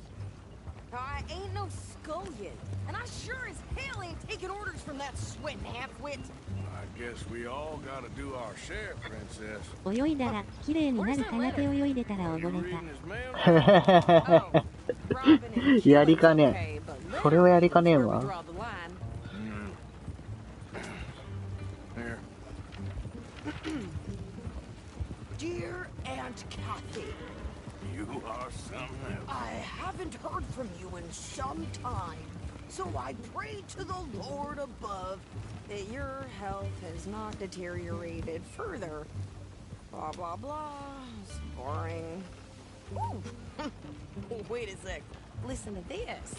I ain't no scullion, and I sure as hell ain't taking orders from that sweating half-wit. I guess we all gotta do our share, princess. 泳いだら綺麗になるかなて泳いでたら溺れた。やりかねえ。それはやりかねえわ。Dear Aunt Aunt Kathy. You are something else. I haven't heard from you in some time, so I pray to the Lord above that your health has not deteriorated further. Blah, blah, blah. It's boring. Ooh. Wait a sec. Listen to this.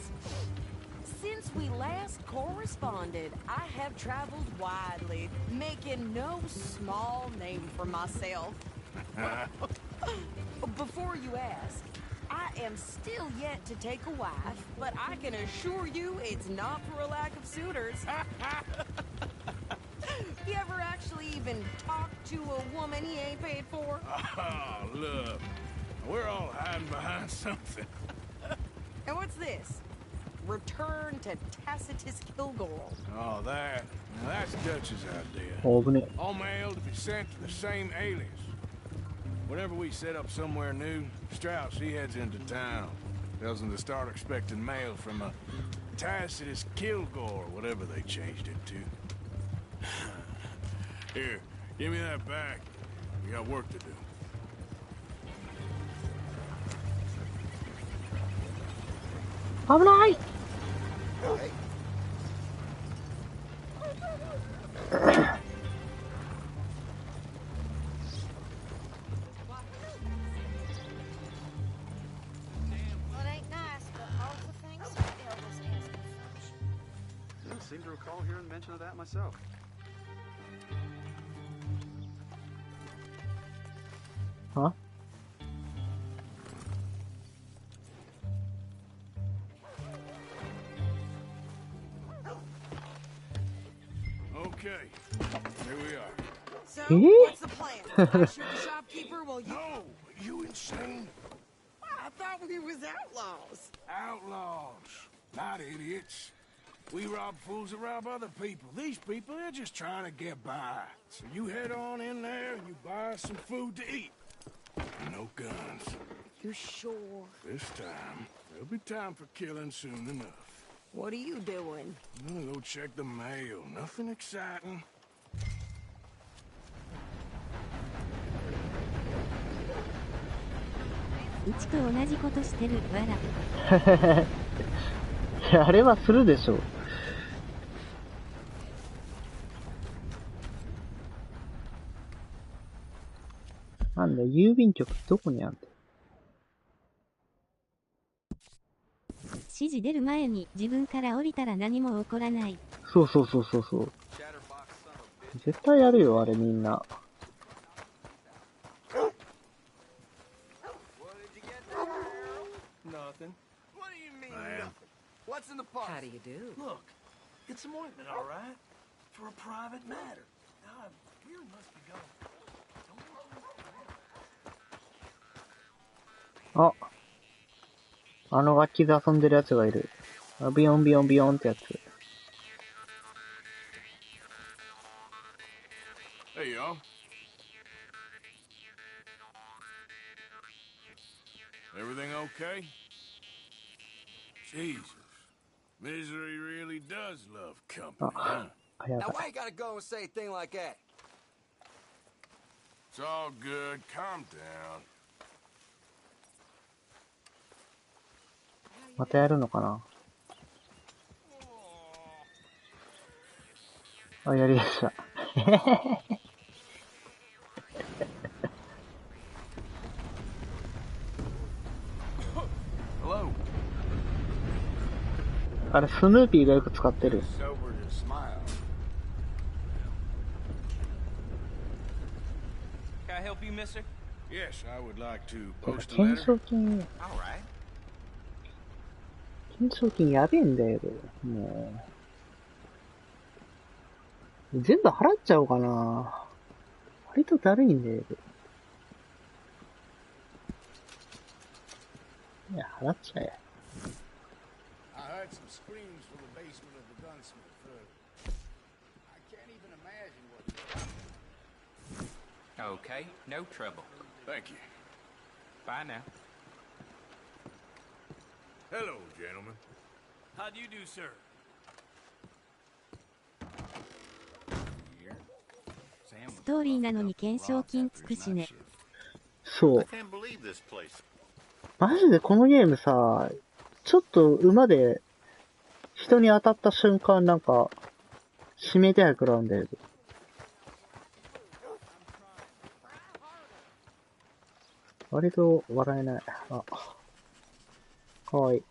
Since we last corresponded, I have traveled widely, making no small name for myself. Before you ask, I am still yet to take a wife, but I can assure you it's not for a lack of suitors. You ever actually even talked to a woman he ain't paid for? Oh, look. We're all hiding behind something. And what's this? Return to Tacitus Kilgore. Oh, that. Now that's Dutch's idea. Open All mail to be sent to the same alias. Whenever we set up somewhere new, Strauss, he heads into town. Tells them to start expecting mail from a Tacitus Kilgore, whatever they changed it to. Here, give me that back. We got work to do. I'm not. I seem to recall hearing mention of that myself. Huh? Okay, here we are. So, what's the plan? I shoot the shopkeeper while you... No! You insane? I thought we was outlaws. Outlaws, not idiots. We rob fools that rob other people. These people, they're just trying to get by. So you head on in there and you buy some food to eat. No guns. You're sure? This time, there'll be time for killing soon enough. What are you doing? I'm gonna go check the mail. Nothing exciting. うちと同じことしてる。わら。いや、あれはするでしょう。なんだ、郵便局どこにあるんだ。指示出る前に自分から降りたら何も起こらない。そうそうそうそうそう。絶対やるよ、あれみんな。Nothing. What do you mean, nothing? What's in the pot? How do you do? Look, get some ointment, all right? For a private matter. Now, I really must be going. あ、あの楽器で遊んでるやつがいる。ビヨンビヨンビヨンってやつ。Hey, y'all. Everything okay? Jesus. Misery really does love company, huh? Now, why you gotta go and say a thing like that? It's all good. Calm down. またやるのかなあ、やりました。あれ、スヌーピーがよく使ってる。懸賞金。懸賞金やべえんだよ、もう。全部払っちゃおうかな。割とだるいんだよ。いや、払っちゃえ。I heard some screams from the basement of the gunsmith. I can't even imagine what. Okay, no trouble. Thank you. Bye now. Hello, gentlemen. How do you do, sir? Story なのに懸賞金つくしね。そう。マジでこのゲームさ、ちょっと馬で人に当たった瞬間なんか、指名手配食らうんだよ。割と笑えない。あ、かわいい。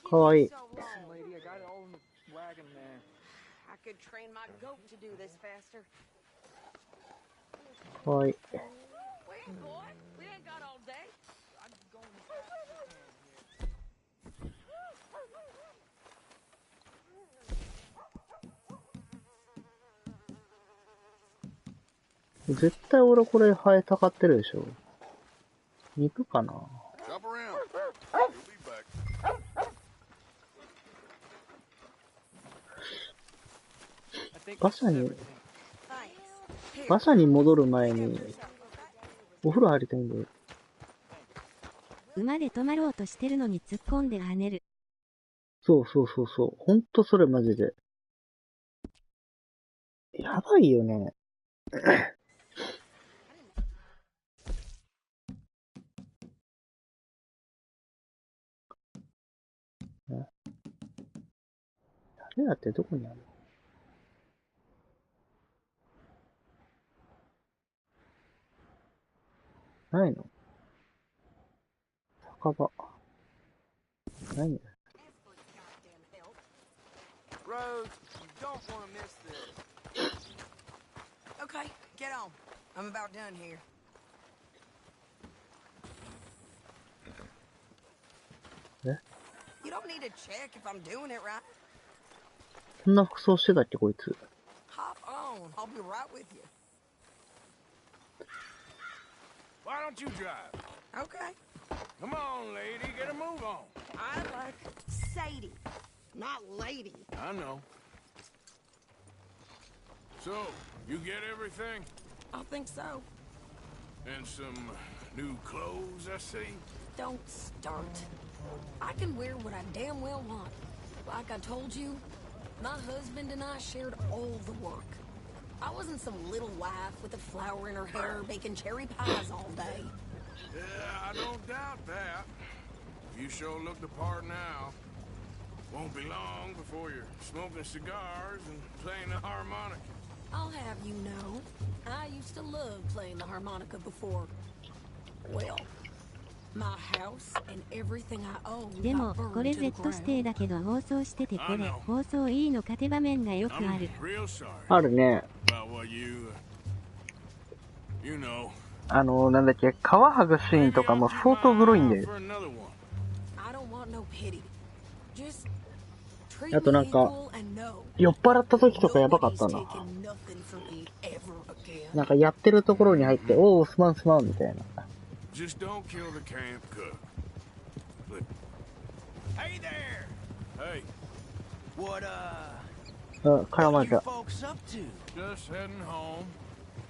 かわいい。かわいい。絶対俺これハエたかってるでしょ。肉かな。馬車に戻る前にお風呂入りたいんだよ。馬で止まろうとしてるのに突っ込んで跳ねる。そう。ほんとそれマジで。やばいよね。誰だってどこにある？ないの？酒場。ないんだよ。Rose, you don't want to miss this. Okay, get on. I'm about done here. You don't need to check if I'm doing it right. こんな服装してたっけこいつ。Hop on. I'll be right with you. Why don't you drive? Okay. Come on, lady, get a move on. I like Sadie, not lady. I know. So, you get everything? I think so. And some new clothes, I see? Don't start. I can wear what I damn well want. Like I told you, my husband and I shared all the work. I wasn't some little wife with a flower in her hair baking cherry pies all day. Yeah, I don't doubt that. You sure look the part now. Won't be long before you're smoking cigars and playing the harmonica. I'll have you know, I used to love playing the harmonica before. Well, my house and everything I own でもこれ Z 指定だけど放送しててこれ放送いいの勝て場面がよくある。あるね。なんだっけ、皮剥ぐシーンとかも相当グロいんだよ。あとなんか酔っ払った時とかやばかったな。なんかやってるところに入っておおすまんみたいな。Just don't kill the camp cook. But hey there. Hey. What絡まれた。 folks up to? Just heading home.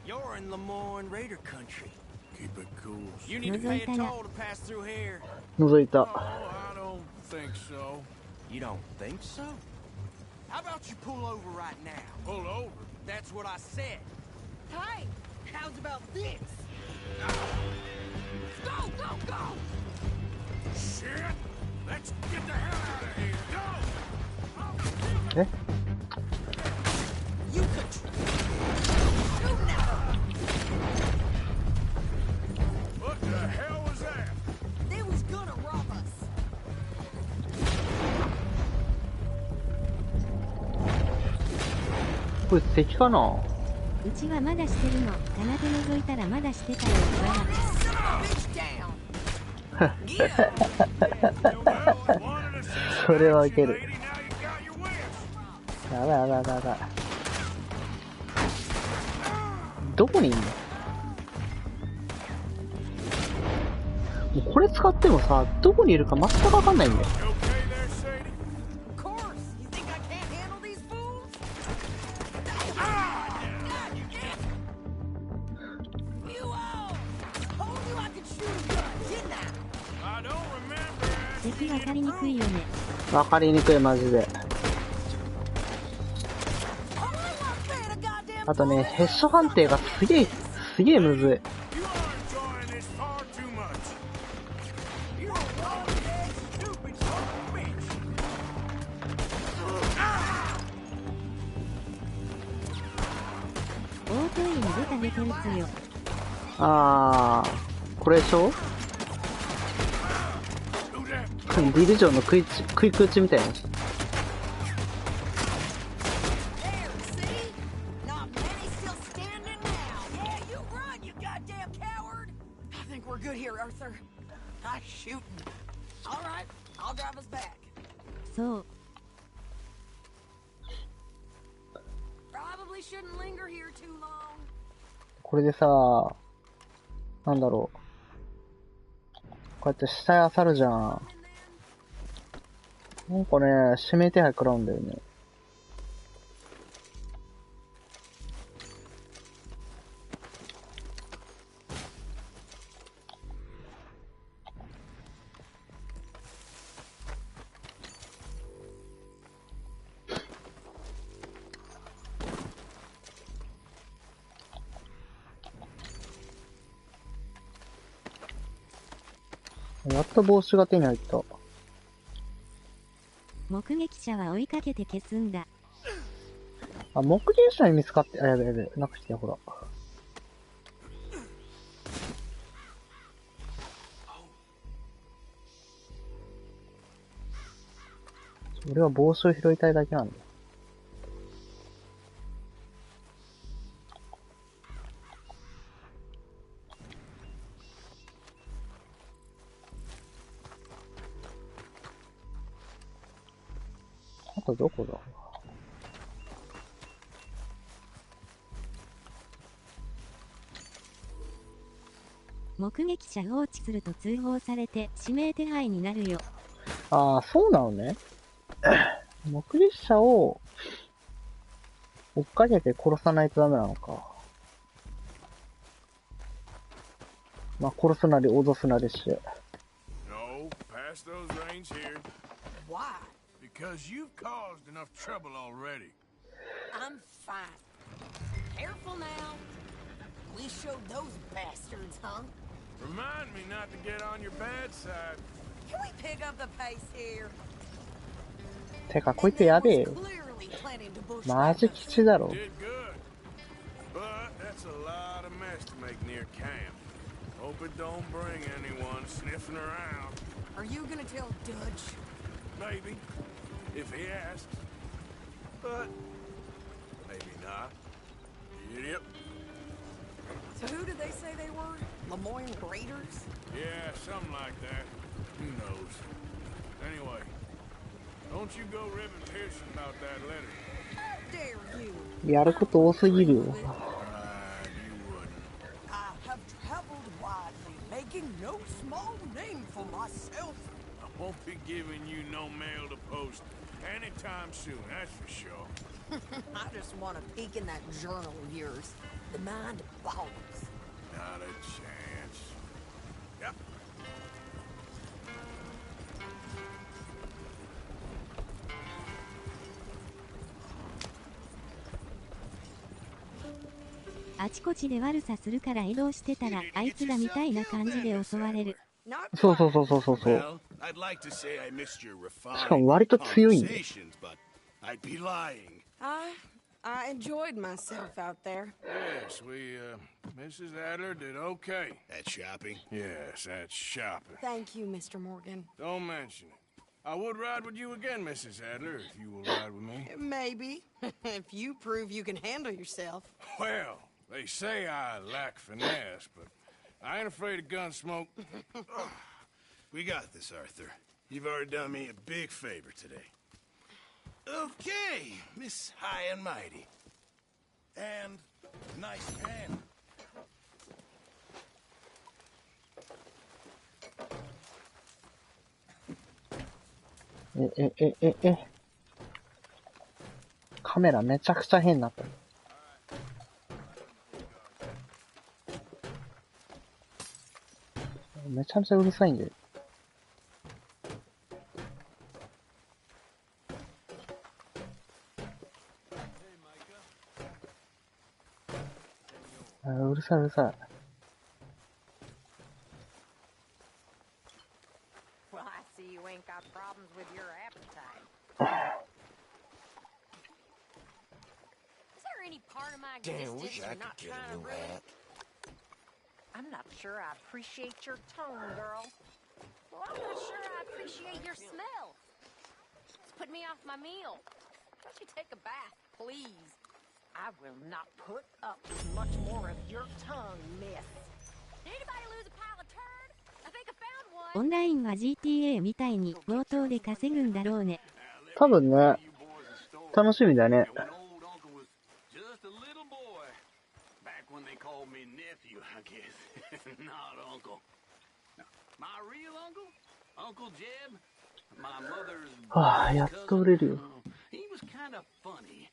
You're in Lemoyne Raider country. Keep it cool. You need to pay a toll to pass through here. 覗いた。 Oh, I don't think so. You don't think so? How about you pull over right now? Pull over? That's what I said. Hey, how's about this? Go! Shit! Let's get the hell out of here. Go! You could shoot now. What the hell was that? They was gonna rob us. これ敵かな。うちはまだしてるの。棚手覗いたらまだしてたよ。それはウケる。やばい。どこにいんの？もうこれ使ってもさ、どこにいるか全くわかんないんだよ。敵わかりにくいよね。わかりにくいマジで。あとね、ヘッショ判定がすげえむずい。オートイン出た寝てるつよ。これでしょ？ディビジョンのクイック打ちみたいな。そう。これでさ、なんだろう。こうやって下へ漁るじゃん。なんかね、指名手配食らうんだよね。やっと帽子が手に入った。目撃者は追いかけて消すんだ。目撃者に見つかって、やべやべ、なくしてほら。俺は帽子を拾いたいだけなんだ。あとどこだ？目撃者放置すると通報されて指名手配になるよ。そうなのね。目撃者を追っかけて殺さないとダメなのか。まあ、殺すなり脅すなりして。No, pass those reins here. Why? Because you've caused enough trouble already. I'm fine. Careful now. We showed those bastards, huh? Remind me not to get on your bad side. Can we pick up the pace here? てか、こいつやべえよ。マジ基地だろ。Did good. But that's a lot of mess to make near camp. Hope it don't bring anyone sniffing around. Are you gonna tell Dutch? Maybe. If he asks. But maybe not. Yep. So who did they say they were? Lemoyne Raiders? Yeah, something like that. Who knows? Anyway, don't you go ribbing Pearson about that letter. How dare you? やること多すぎるよ。You wouldn't. I have traveled widely, making no small name for myself. I won't be giving you no mail to post anytime soon, that's for sure. I just want a peek in that journal of yours. The mind boggles. Not a chance. Yep. あちこちで悪さするから移動してたらあいつらみたいな感じで襲われる。そう。しかも割と強いんだよ。I enjoyed myself out there. Yes, Mrs. Adler did okay. At shopping? Yes, at shopping. Thank you, Mr. Morgan. Don't mention it. I would ride with you again, Mrs. Adler, if you will ride with me. Maybe. If you prove you can handle yourself. Well, they say I lack finesse, but I ain't afraid of gun smoke. We got this, Arthur. You've already done me a big favor today. Okay, Miss High and Mighty. And nice pen. カメラめちゃくちゃ変になった。めちゃめちゃうるさいんで。うるさい、うるさい。Well, I see you ain't got problems with your appetite. Is there any part of my existence you're not trying to ruin? I'm not sure I appreciate your tone, girl. Well, I'm not sure I appreciate your smell. It's put me off my meal. Why don't you take a bath, please? I will not put up with much more of your tongue, miss. Did anybody lose a pile of turd? I think I found one. オンラインは GTA みたいに強盗で稼ぐんだろうね。多分ね、楽しみだね。When they called me nephew, I guess. Not uncle. My real uncle? Uncle Jeb? My mother's はあ、やっと売れるよ。He was kind of funny.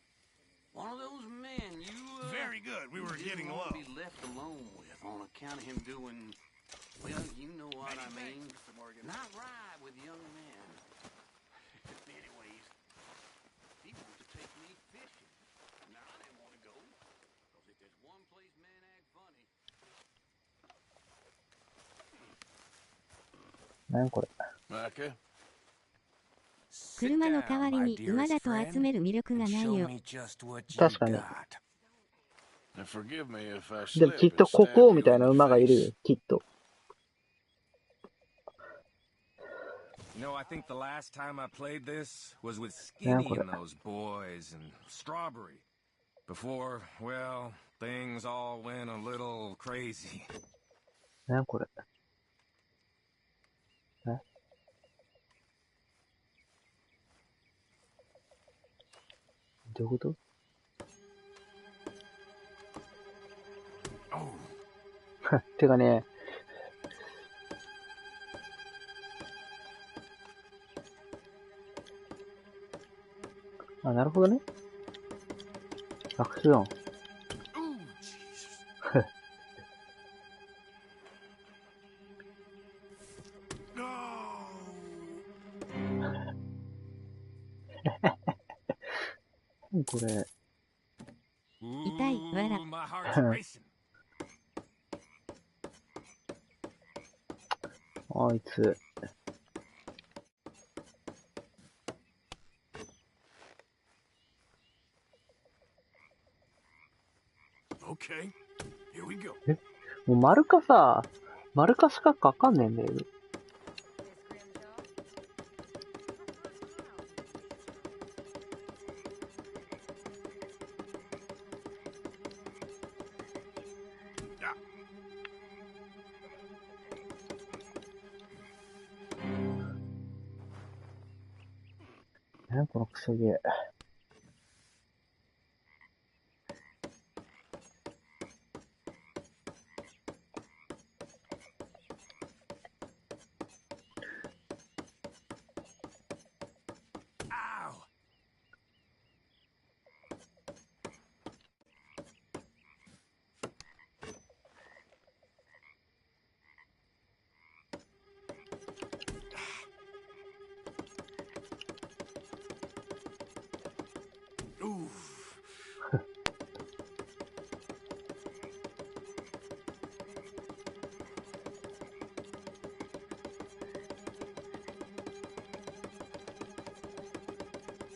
One of those men you Very good. We were getting low. Be left alone with on account of him doing, well, you know what I mean. Not right with young men. Anyways, he wanted to take me fishing. Now I didn't want to go. Because if there's one place men act funny. 何これ。車の代わりに馬だと集める魅力がないよ。確かに。でもきっと国王みたいな馬がいるよ、きっと。No, I think the last time I played this was with Skinny and those boys and Strawberry. Before, well, things all went a little crazy. 何これ。どういうことてかね、あ、なるほどね。アクション。これ。痛い、わら。あいつ。え、もう丸かさ、丸か四角かわかんねえんだよ。何このクソゲー。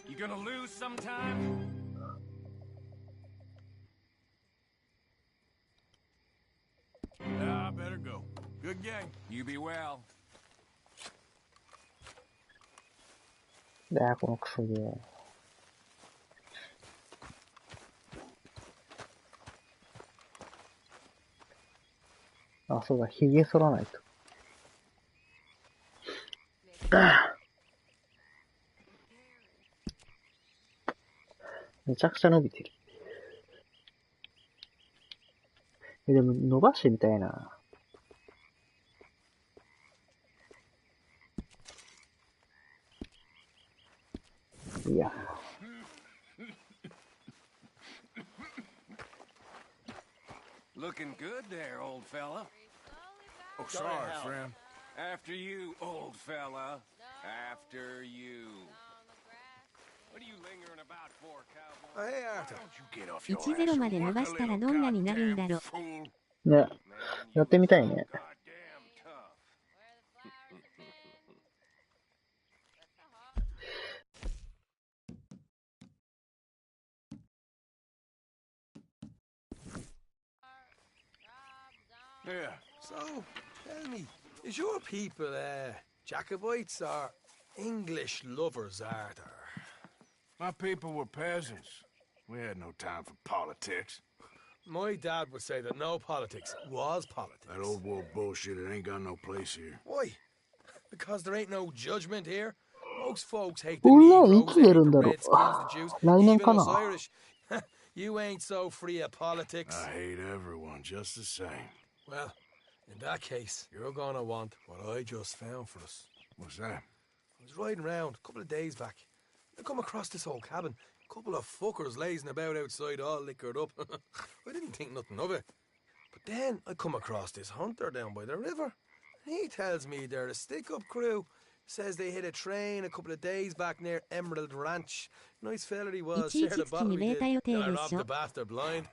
You gonna lose sometime? I better go. Good game. You be well. だよ、このクソゲー。あ、そうだ、髭剃らないと。めちゃくちゃ伸びてる。でも伸ばしてみたいな。いや。Looking good there, old fella. Oh, sorry, friend. After you, old fella. After you. What are you lingering about for, cowboy? Hey, Arthur. Don't you get off your 10まで伸ばしたらどんなになるんだろ。ね、やってみたいね。Yeah. So, tell me, is your people, Jacobites or English lovers, Arthur? My people were peasants. We had no time for politics. My dad would say that no politics was politics. That old world bullshit, it ain't got no place here. Why? Because there ain't no judgment here. Most folks hate the Negroes, they hate the Redskins, the Jews, even us Irish. You ain't so free of politics. I hate everyone just the same. Well, in that case, you're gonna want what I just found for us. What's that? I was riding around a couple of days back. I come across this old cabin. A couple of fuckers lazing about outside all liquored up. I didn't think nothing of it. But then I come across this hunter down by the river. He tells me they're a stick-up crew. Says they hit a train a couple of days back near Emerald Ranch. Nice fella he was. Shared a bottle we did. And I robbed the bastard blind.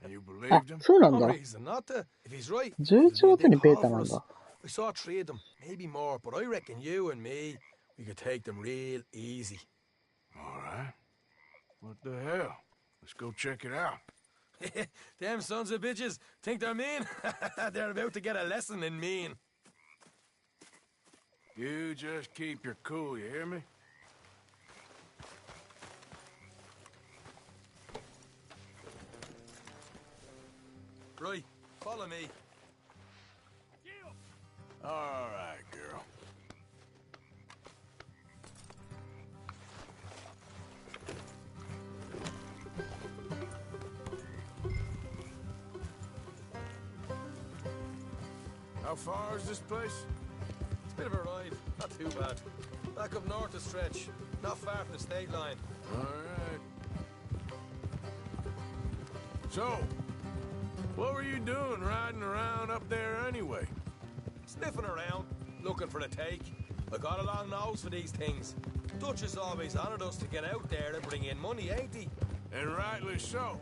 You believed him? No reason not to. If he's right, I saw 3 of them, maybe more, but I reckon you and me, we could take them real easy. All right. What the hell? Let's go check it out. Them sons of bitches think they're mean. They're about to get a lesson in mean. You just keep your cool, you hear me? Right, follow me. All right, girl. How far is this place? It's a bit of a ride, not too bad. Back up north a stretch, not far from the state line. All right. So, what were you doing riding around up there anyway? Sniffing around, looking for a take. I got a long nose for these things. Dutch has always honoured us to get out there and bring in money, ain't he? And rightly so.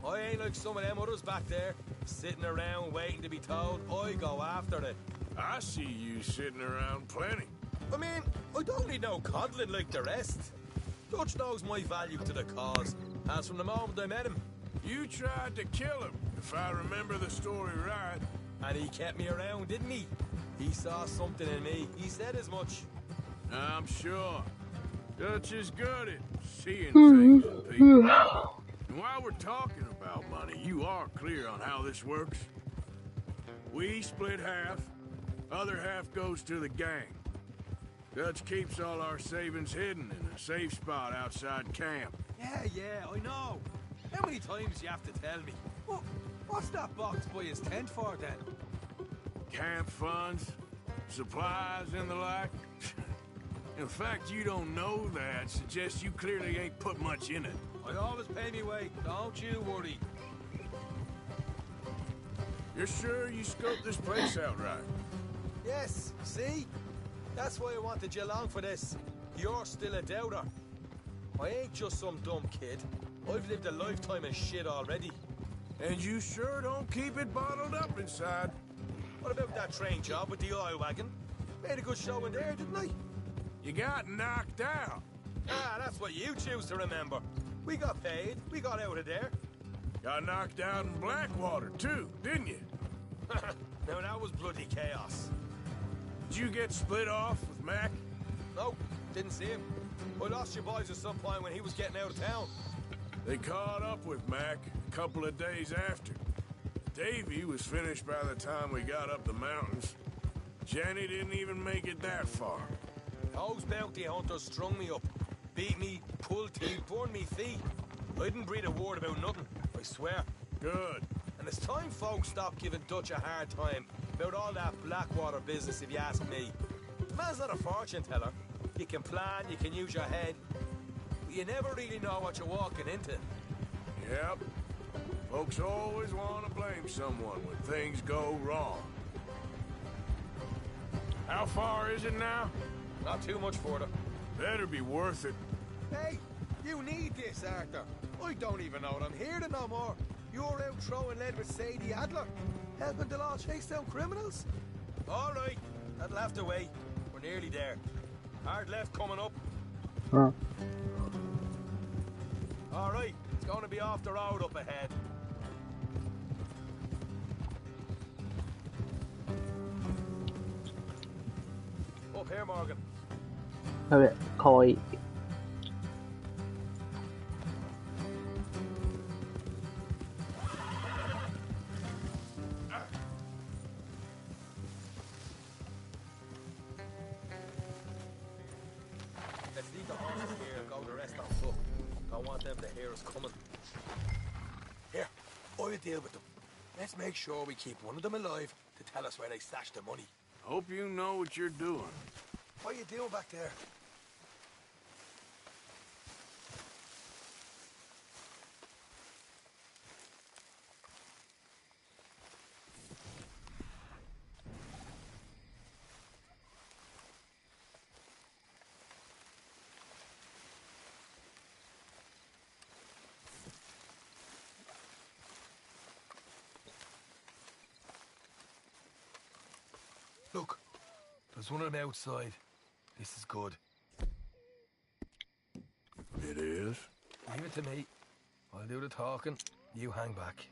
I ain't like some of them others back there, sitting around waiting to be told. I go after it. I see you sitting around plenty. I mean, I don't need no coddling like the rest. Dutch knows my value to the cause, as from the moment I met him. You tried to kill him, if I remember the story right. And he kept me around, didn't he? He saw something in me. He said as much. I'm sure. Dutch is good at seeing things in people. And while we're talking about money, you are clear on how this works? We split half. Other half goes to the gang. Dutch keeps all our savings hidden in a safe spot outside camp. Yeah, I know. How many times do you have to tell me? What's that box by his tent for, then? Camp funds, supplies, and the like. The fact you don't know that suggests you clearly ain't put much in it. I always pay me way, don't you worry. You're sure you scoped this place out right? Yes, see? That's why I wanted you along for this. You're still a doubter. I ain't just some dumb kid. I've lived a lifetime of shit already. And you sure don't keep it bottled up inside. What about that train job with the oil wagon? Made a good show in there, didn't I? You got knocked out. Ah, that's what you choose to remember. We got paid. We got out of there. Got knocked out in Blackwater, too, didn't you? Now, that was bloody chaos. Did you get split off with Mac? Nope, didn't see him. I lost your boys at some point when he was getting out of town. They caught up with Mac a couple of days after. Davy was finished by the time we got up the mountains. Jenny didn't even make it that far. Those bounty hunters strung me up, beat me, pulled teeth, burned me feet. I didn't breathe a word about nothing, I swear. Good. And it's time folks stopped giving Dutch a hard time about all that Blackwater business, if you ask me. The man's not a fortune teller. You can plan, you can use your head, but you never really know what you're walking into. Yep. Folks always want to blame someone when things go wrong. How far is it now? Not too much further. Better be worth it. Hey, You need this, Arthur. I don't even know what I'm here to no more. You're out throwing lead with Sadie Adler, helping the law chase down criminals? All right, that'll have to wait. We're nearly there. Hard left coming up. Huh. All right, it's going to be off the road up ahead. Up here, Morgan. やべ、かわいい。Let's leave the horses here and go the rest on foot. Don't want them to hear us coming. Here, I'll deal with them. Let's make sure we keep one of them alive to tell us where they stashed the money. Hope you know what you're doing. What are you doing back there? Look, there's one of them outside. This is good. It is? Leave it to me. I'll do the talking. You hang back.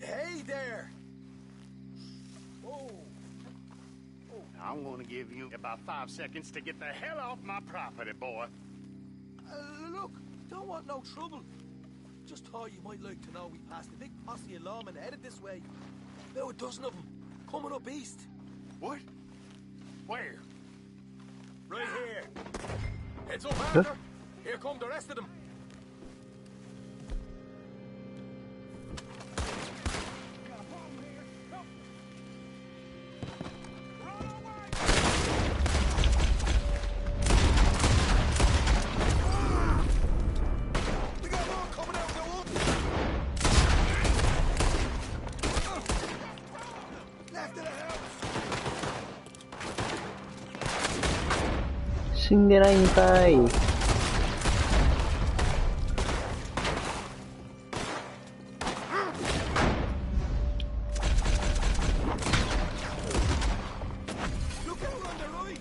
Hey there! Oh. I'm gonna give you about 5 seconds to get the hell off my property, boy. Look, don't want no trouble. Just thought you might like to know we passed a big posse of lawmen headed this way. About a dozen of them, coming up east. What? Where? Right here. Heads up, Arthur. Here come the rest of them. Left of the house. 死んでないんかい。Look out on the right.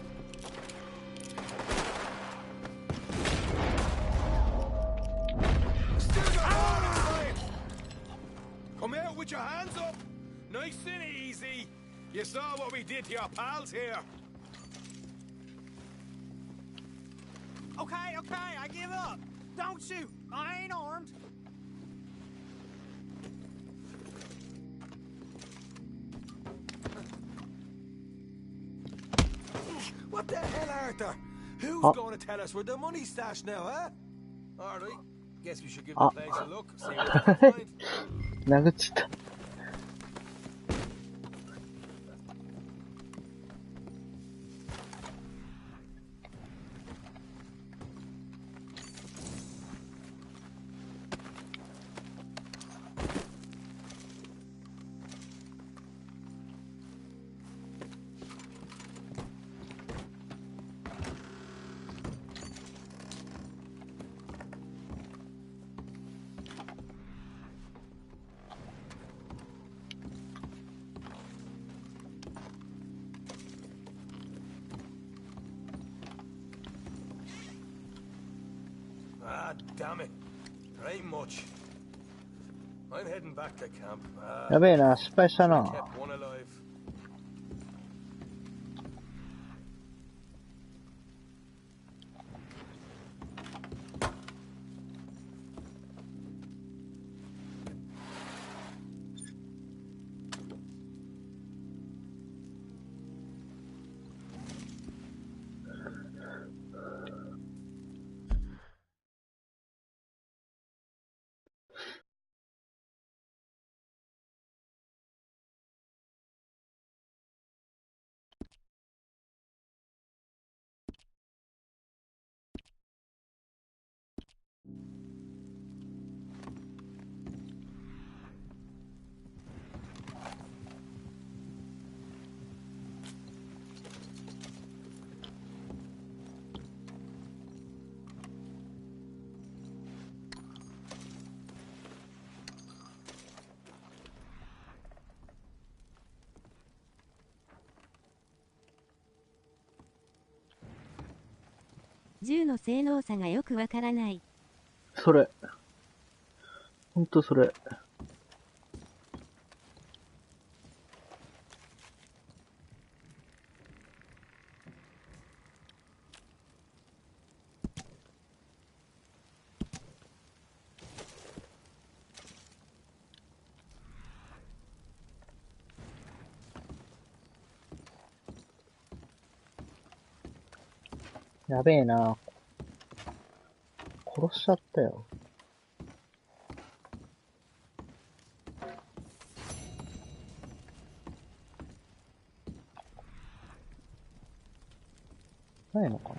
Still got one inside. Come out with your hands up. Nice and easy. You saw what we did to your pals here. Okay, I give up. Don't shoot. I ain't armed. What the hell, Arthur? Who's Oh. going to tell us where the money's stashed now, huh? All right. Guess we should give Oh. the place a look. See what we can find. 殴っちゃった。Ah, damn it. There ain't much. I'm heading back to camp. やべえな、失敗したな。 Kept one alive. 銃の性能差がよくわからない。それ。ほんとそれ。やべえな。殺しちゃったよ。ないのかな。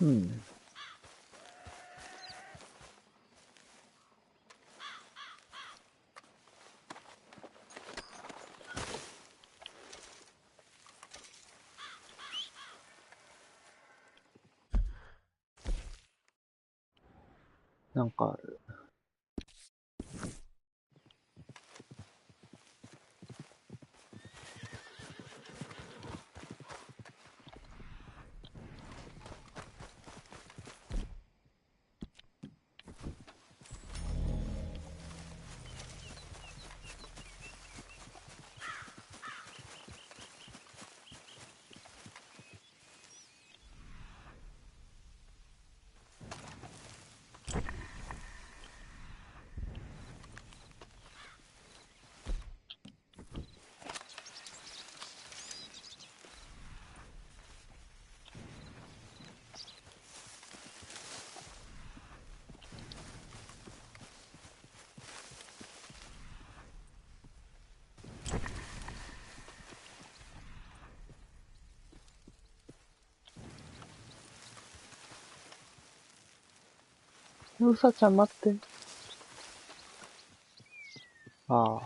うん。なんかある。うさちゃん待って。ああ。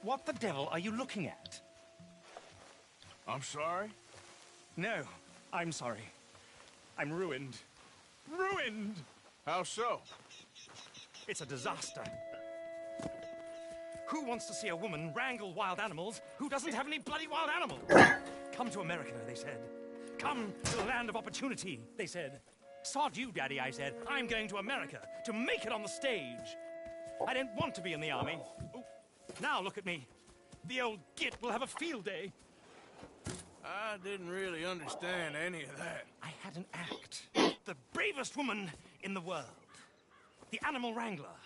What the devil are you looking at? I'm sorry? No, I'm sorry. I'm ruined. Ruined! How so? It's a disaster. Who wants to see a woman wrangle wild animals who doesn't have any bloody wild animals? Come to America, they said. Come to the land of opportunity, they said. Sod you, Daddy, I said. I'm going to America to make it on the stage. I didn't want to be in the army. Ooh. Now look at me. The old git will have a field day. I didn't really understand any of that. I had an act. The bravest woman in the world. The animal wrangler.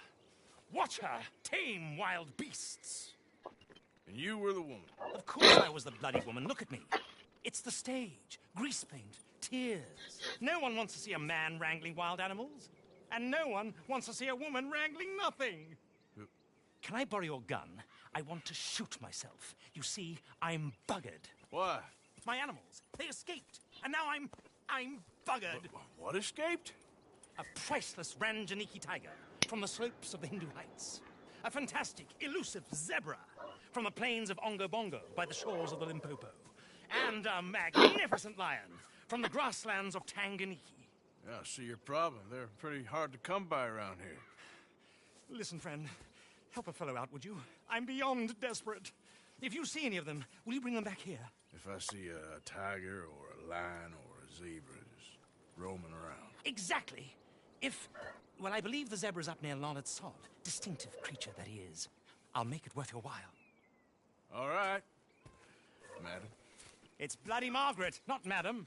Watch her tame wild beasts. And you were the woman. Of course I was the bloody woman. Look at me. It's the stage. Grease paint. Tears. No one wants to see a man wrangling wild animals. And no one wants to see a woman wrangling nothing. Can I borrow your gun? I want to shoot myself. You see, I'm buggered. Why? My animals. They escaped. And now I'm buggered. What escaped? A priceless Ranjaniki tiger from the slopes of the Hindu Heights. A fantastic, elusive zebra from the plains of Ongo Bongo by the shores of the Limpopo. And a magnificent lion from the grasslands of Tanganyika. Yeah, I see your problem. They're pretty hard to come by around here. Listen, friend. Help a fellow out, would you? I'm beyond desperate. If you see any of them, will you bring them back here? If I see a tiger or a lion or a zebra, roaming around. Exactly. If, well, I believe the zebra's up near Lonnet Salt. Distinctive creature that he is. I'll make it worth your while. All right, madam. It's bloody Margaret, not madam.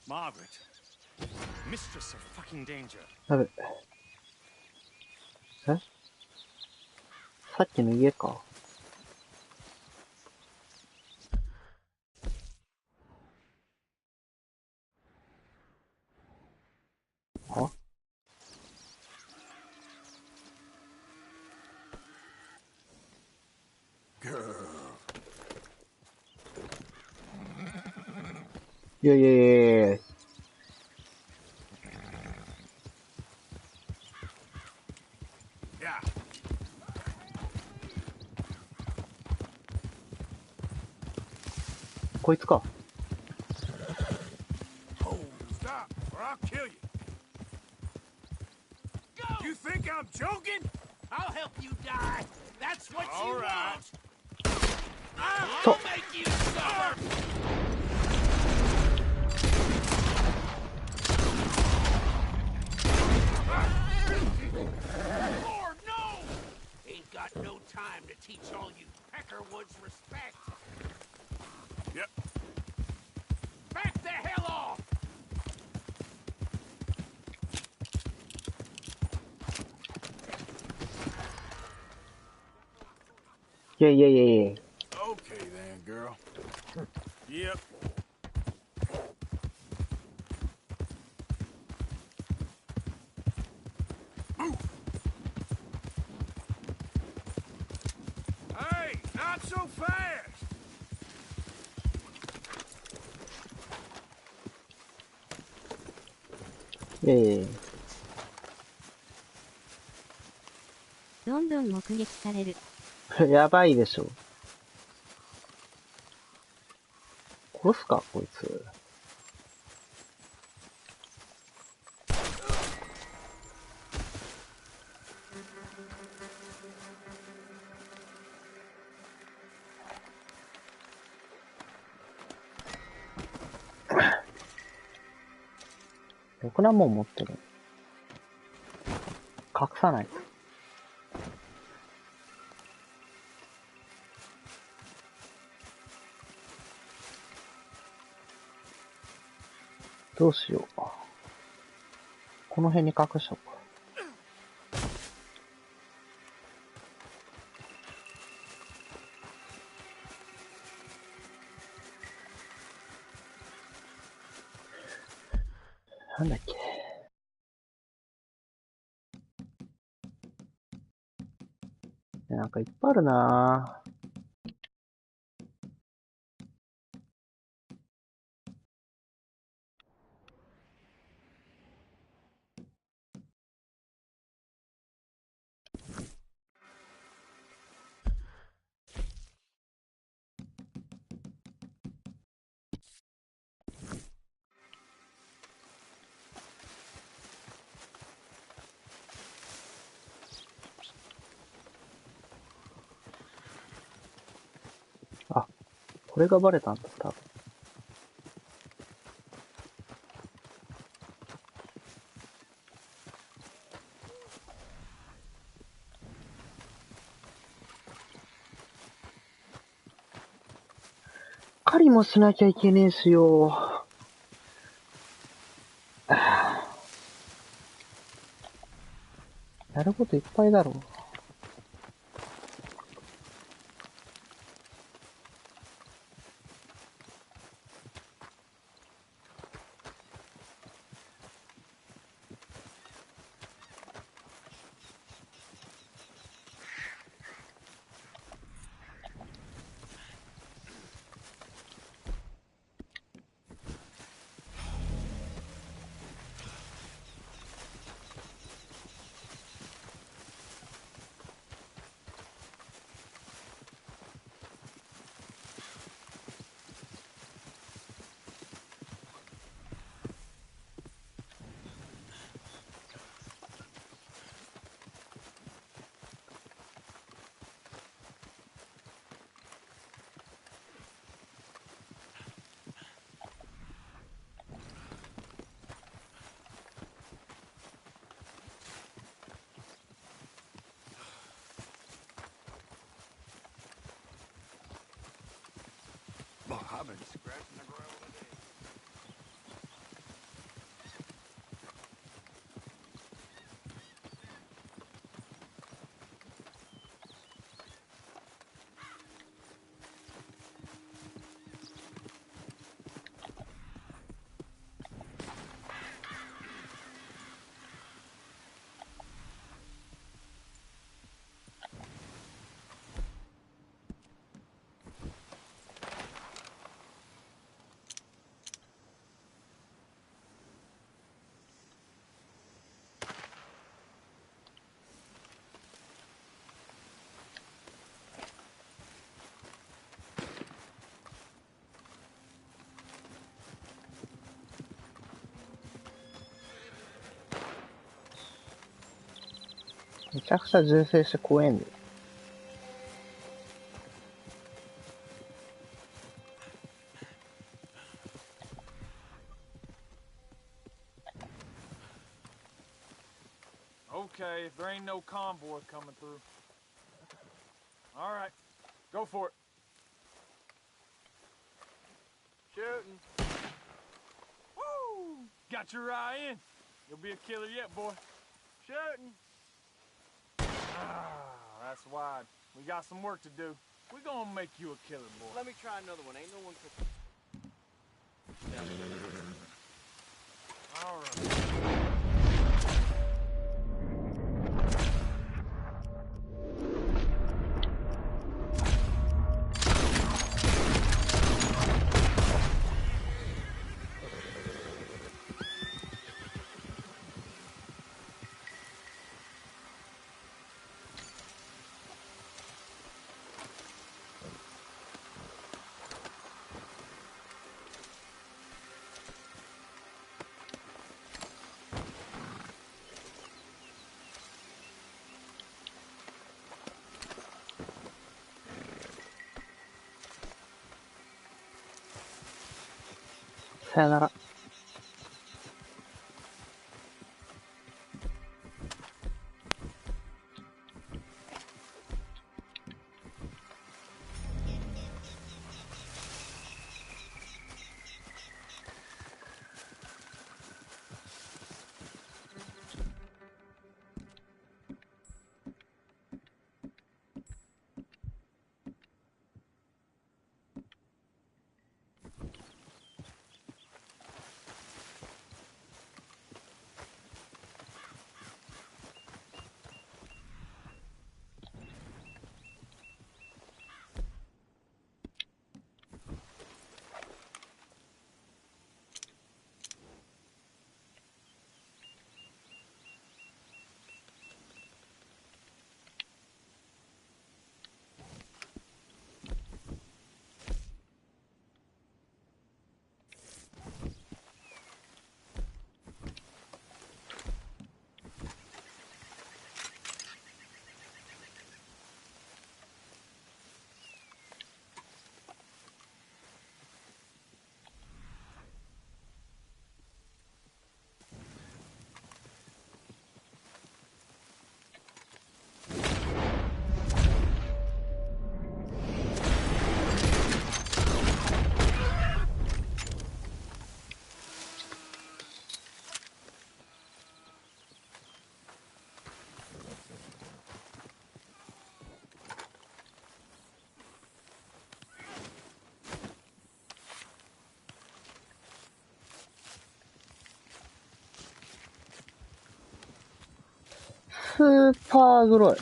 Margaret. Mistress of fucking danger. やべ。え？さっきの家か。は？いやいやいやいや。こいつか。Oh, stop, or I'll kill you. You think I'm joking? I'll help you die. That's what All you right. want. I'll make you suffer. Lord, no! Ain't got no time to teach all you Peckerwoods respect. Yep. Back the hell off! Yeah, yeah, yeah, yeah. Okay then, girl. Yep. Hey, not so fast. Yeah, yeah, yeah. どんどん目撃される。やばいでしょ。殺すか、こいつ。ろくなもん持ってる。隠さないと。どうしよう。この辺に隠しとこう。なんだっけ。なんかいっぱいあるなぁ。これがバレたんだ、多分。狩りもしなきゃいけねえしよ。やることいっぱいだろう。Oh, I've been scratching the gravel today.めちゃくちゃ銃声して怖えんだよ。Okay, if there ain't no convoy coming through. All right, go for it. Shooting. Woo! Got your eye in. You'll be a killer yet, boy. Shooting. Ah, that's wide. We got some work to do. We're gonna make you a killer, boy. Let me try another one. Ain't no one could... All right.さよなら。スーパーグロい。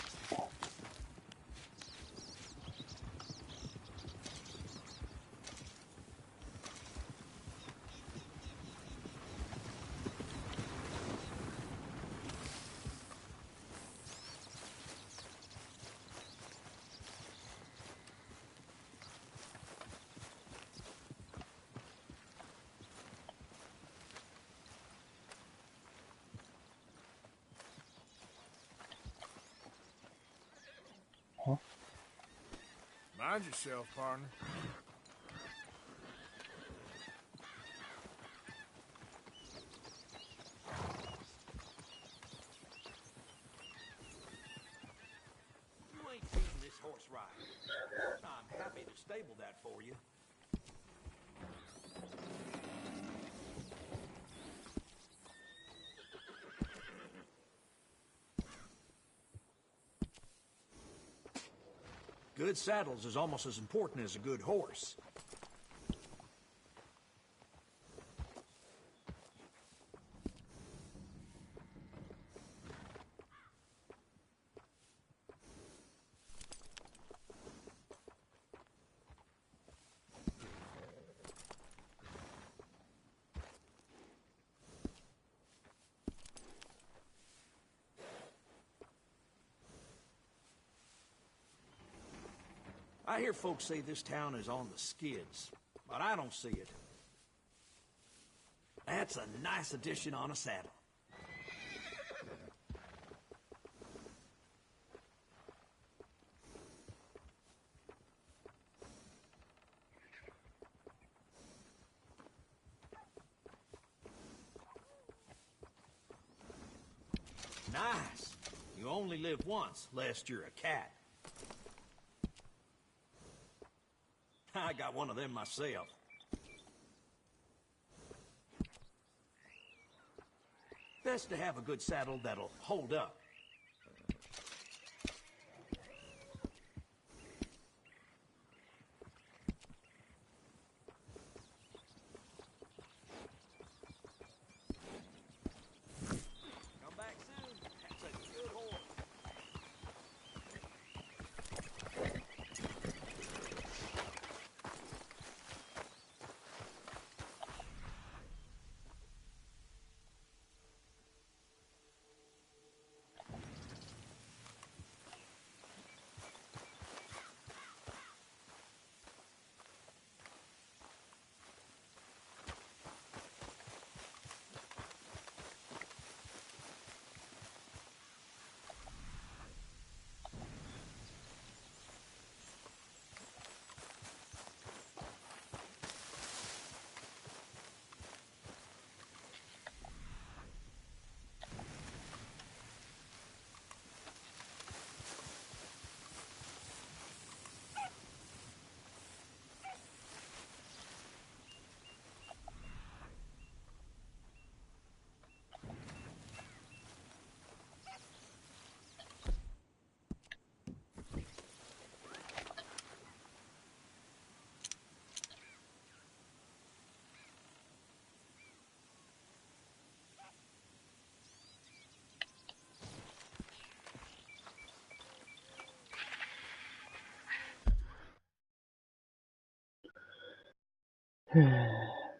Mind yourself, partner. You ain't beating this horse right. I'm happy to stable that for you. Good saddles is almost as important as a good horse. I hear folks say this town is on the skids, but I don't see it. That's a nice addition on a saddle. Nice. You only live once, lest you're a cat. I got one of them myself. Best to have a good saddle that'll hold up. Come back soon. That's a good horse.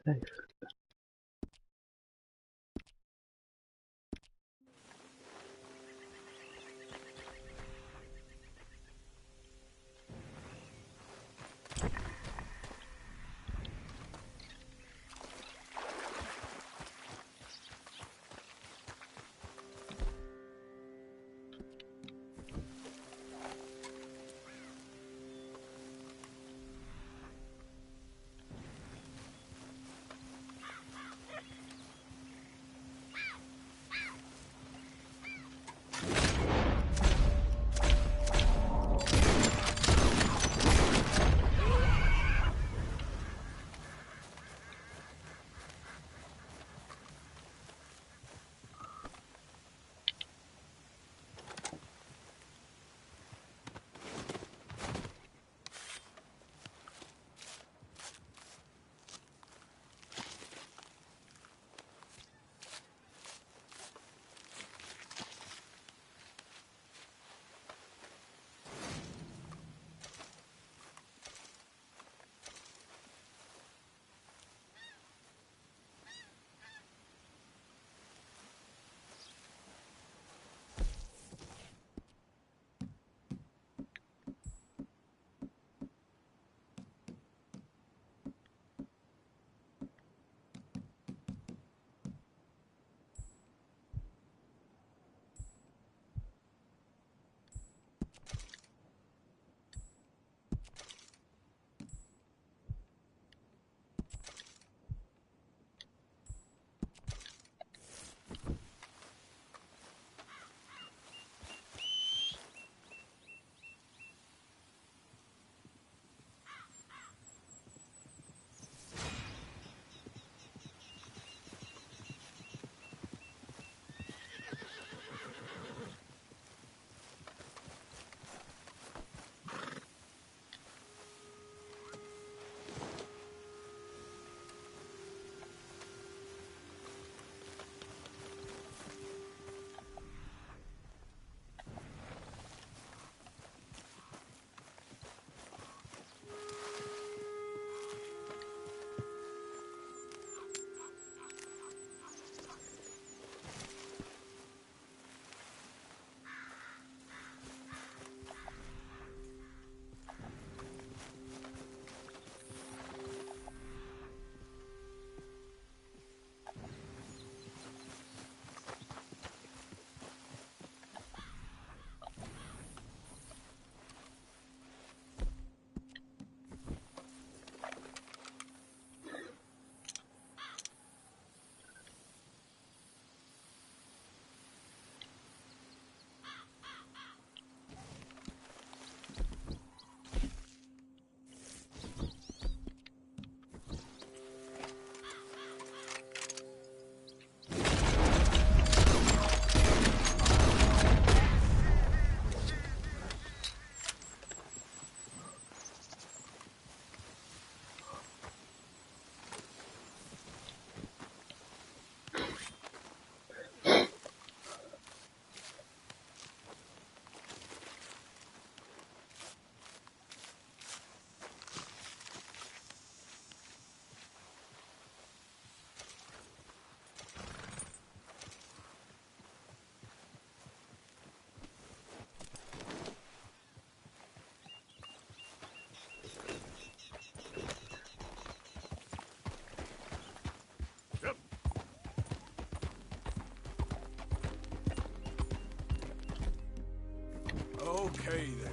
Nice. okay there.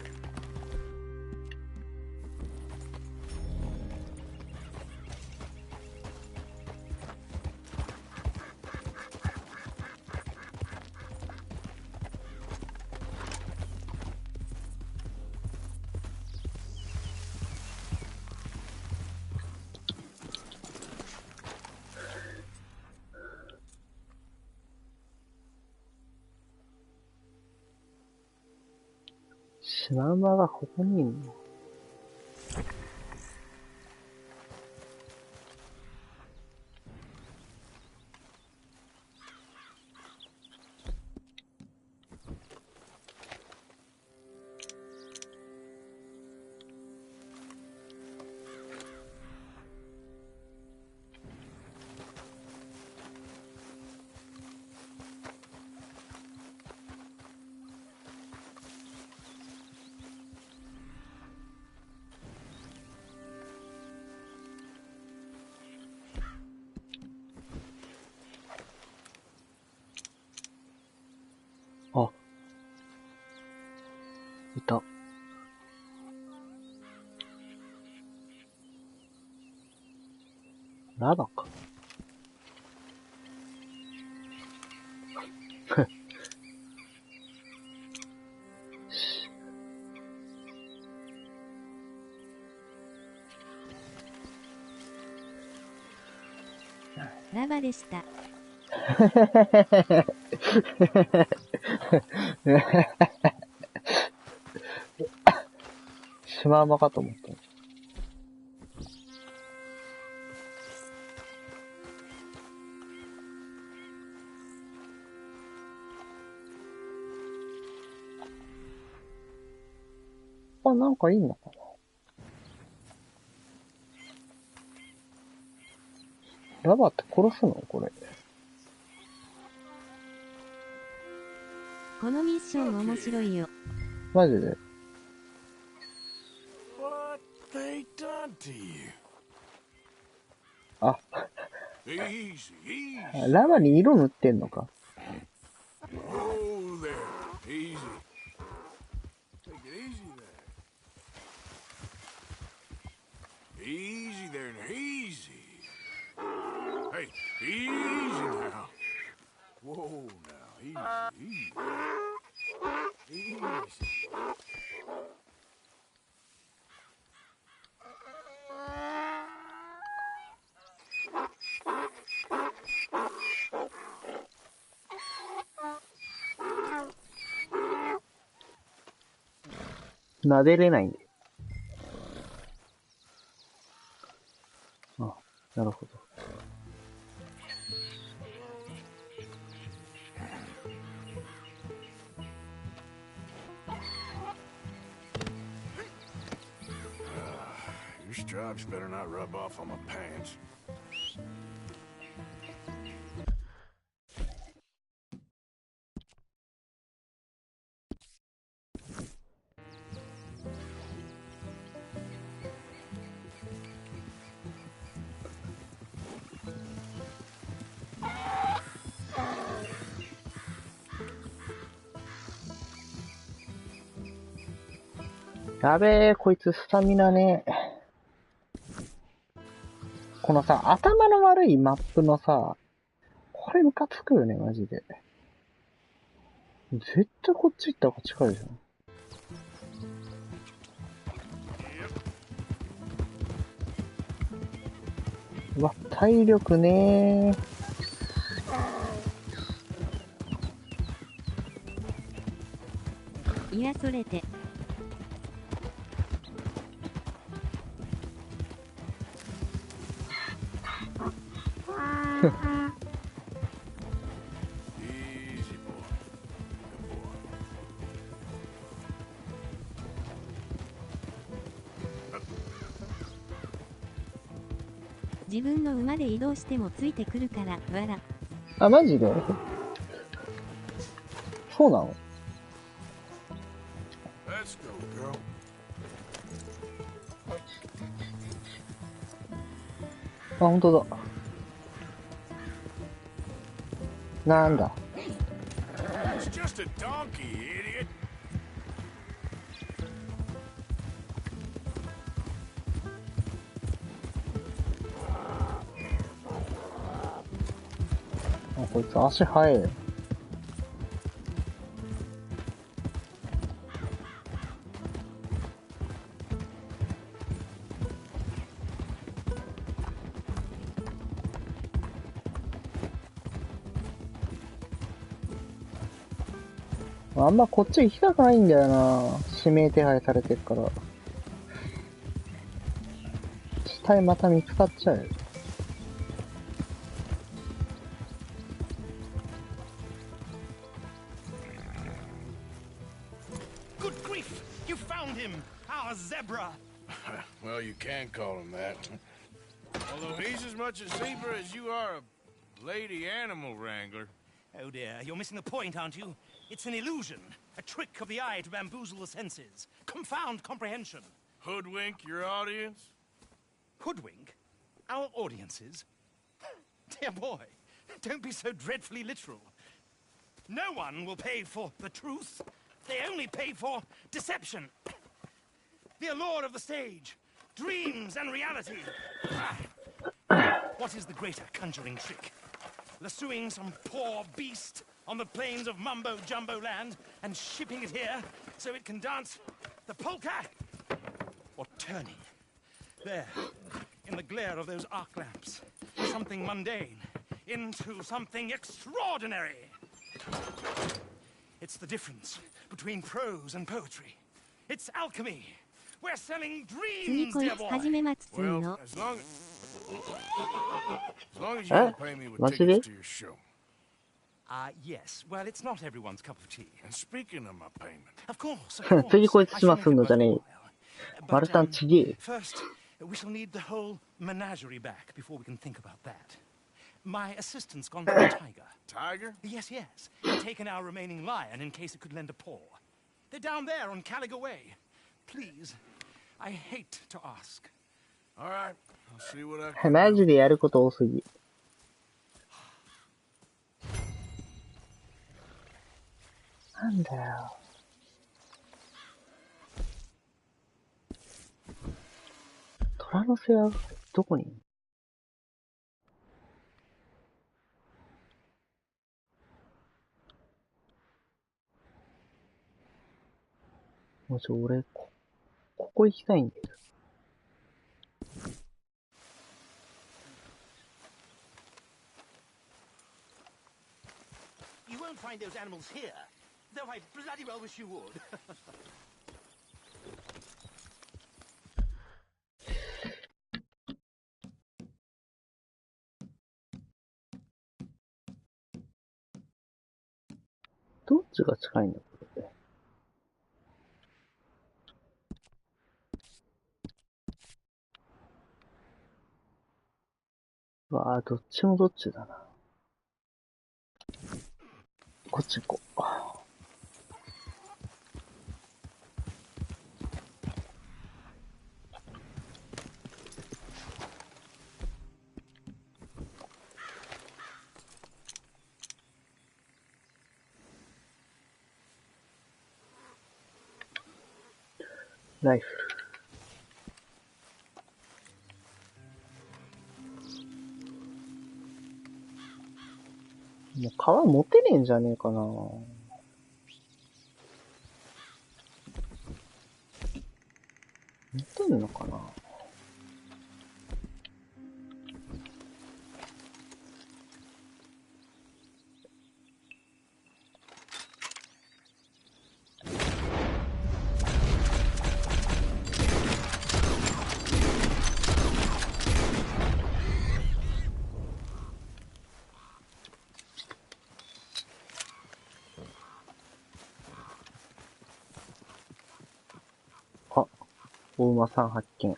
シマウマがここにいるの？あ、いた。ラバか。ラバでした。シマウマかと思った。あ、なんかいいのかな。ラバーって殺すのこれ。このミッション面白いよ。マジで？ What they done to you? あ、 Easy, easy. ラバーに色塗ってんのか。Oh, there. Easy. Take it easy there. Easy there, easy. Hey, easy now. Whoa, now, easy, easy. Easy. 撫でれないんで。あ、なるほど。Your stripes better not rub off on my pants.やべえ、こいつスタミナね。このさ、頭の悪いマップのさ、これムカつくよね、マジで。絶対こっち行った方が近いじゃん。うわ、体力ねー。いや、それて。自分の馬で移動してもついてくるから、わら。あ、マジで？そうなの？ Let's go, girl. あ、本当だ。なんだ。It's just a donkey, idiot. あ、こいつ足速い。あんまこっち行きたくないんだよな。指名手配されてるから。死体また見つかっちゃう。Good grief! You found him! Our zebra! Well, you can call him that. Although he's as much a zebra as you are a lady animal wrangler. Oh dear, you're missing the point, aren't you? It's an illusion. A trick of the eye to bamboozle the senses. Confound comprehension. Hoodwink your audience? Hoodwink? Our audiences? Dear boy, don't be so dreadfully literal. No one will pay for the truth. They only pay for deception. The allure of the stage. Dreams and reality. What is the greater conjuring trick? Lassoing some poor beast on the plains of mumbo-jumbo land and shipping it here so it can dance the polka? Or turning, there, in the glare of those arc lamps, something mundane into something extraordinary? It's the difference between prose and poetry. It's alchemy. We're selling 次 dreams, こい dear つ boy. 始めまつつん Well, の。 as long as you don't pay me with tickets to your show. Yes. Well, it's not everyone's cup of tea. And speaking of my payment. Of course, of course. 次こいつ始末すんのじゃねえ。 But, マルタンちげえ。 First, we shall need the whole menagerie back before we can think about that. My assistant's gone for a tiger. Tiger? Yes, yes. Taken our remaining lion in case it could lend a paw. They're down there on Caliga Way. Please, I hate to ask. All right. I'll see what I can. マジでやること多すぎ。なんだよ。虎の背はどこにいるの？もう俺、ここ行きたいんだけど。You won't find those animals here, though I bloody well wish you would. どっちが近いんだこれで。うわぁ、どっちもどっちだな。こっち行こう。ライフル。もう皮持てねえんじゃねえかな。持てんのかな。お馬さん発見。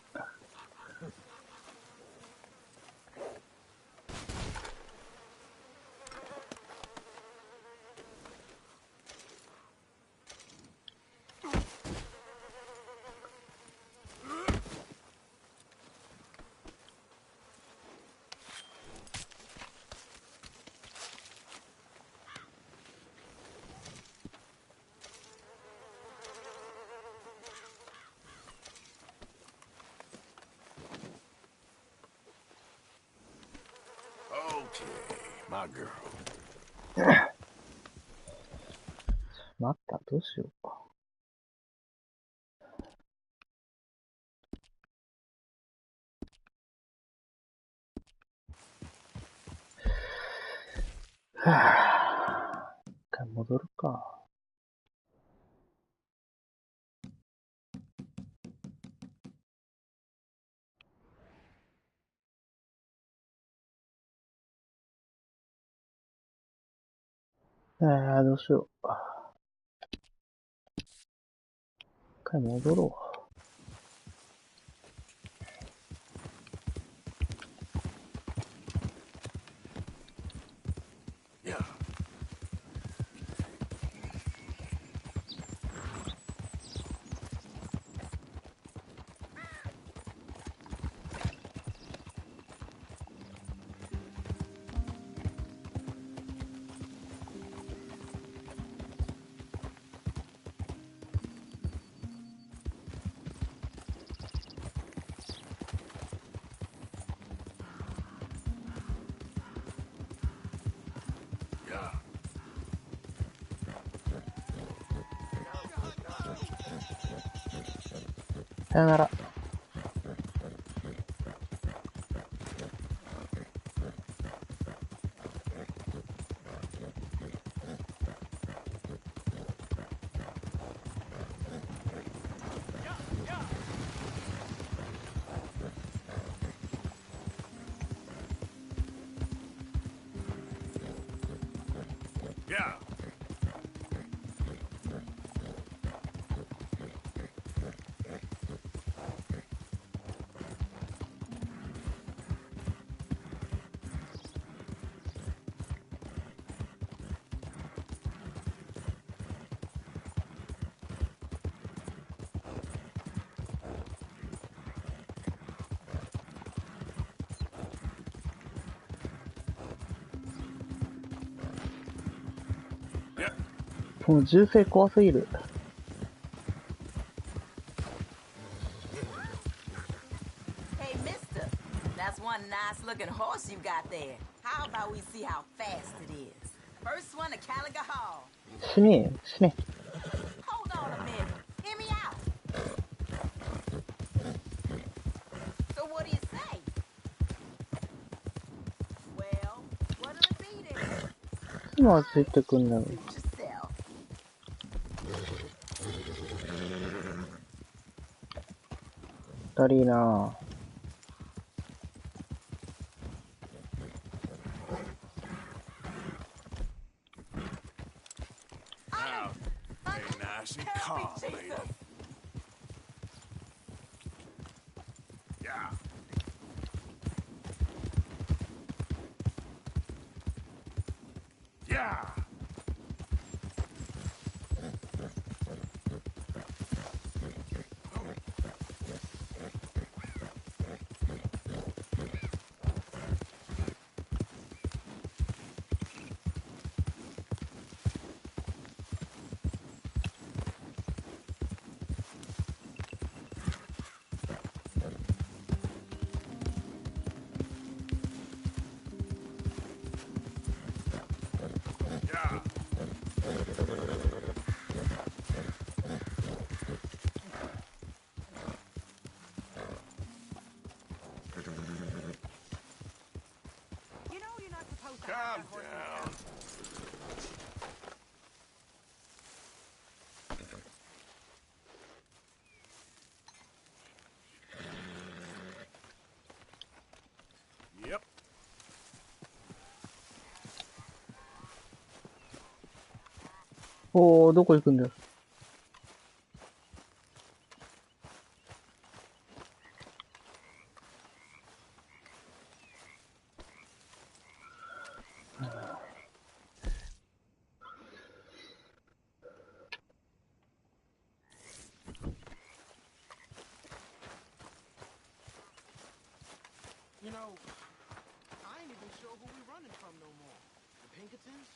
My girl. 待った、どうしようか。はぁ、一回戻るか。どうしよう。一回戻ろう。さよなら。Yeah. Yeah. もう銃声怖すぎる。Hey, mister, that's one nice-looking horse you got there. How about we see how fast it is? First one to Caliga Hall. 死ねえよ、死ね。Hold on a minute. Hear me out. So what do you say? Well, what'll it be then? 今ついてくんだろう。だりーなぁ。Now, stay nice and calm, lady. Yeah. Yeah. Calm down. Yep. おー、どこ行くんだよ。You know, I ain't even sure who we running from no more. The Pinkertons?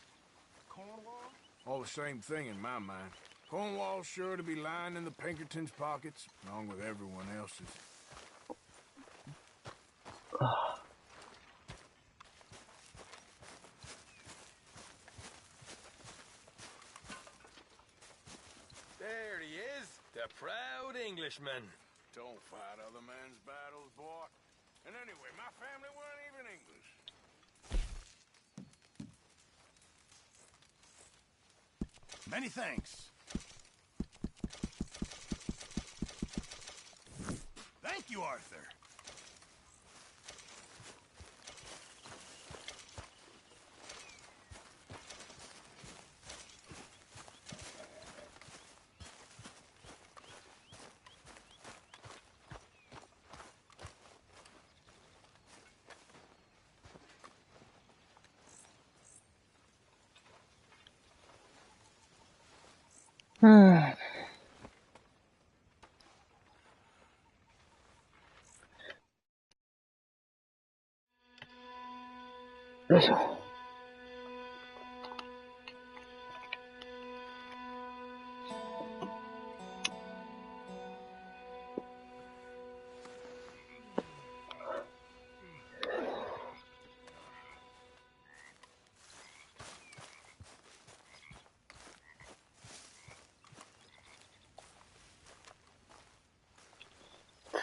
Cornwall? All the same thing in my mind. Cornwall's sure to be lying in the Pinkertons' pockets, along with everyone else's. The proud Englishman. Don't fight other men's battles, boy. And anyway, my family weren't even English. Many thanks. Thank you, Arthur. Hmm. よいしょ。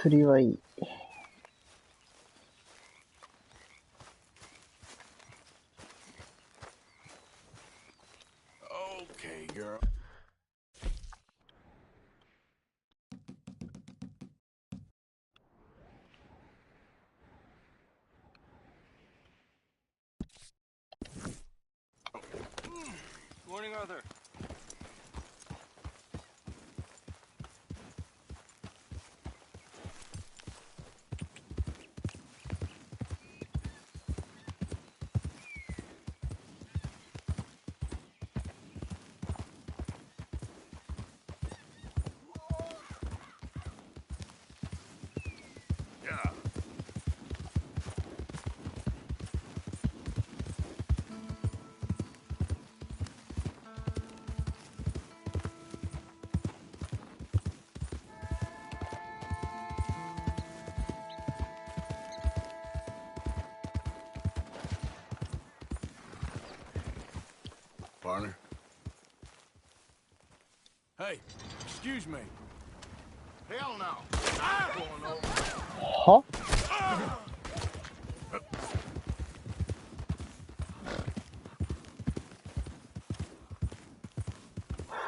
釣りはいい。Okay, girl. Morning, Arthur. Yeah. Partner? Hey, excuse me. Hell no. Huh?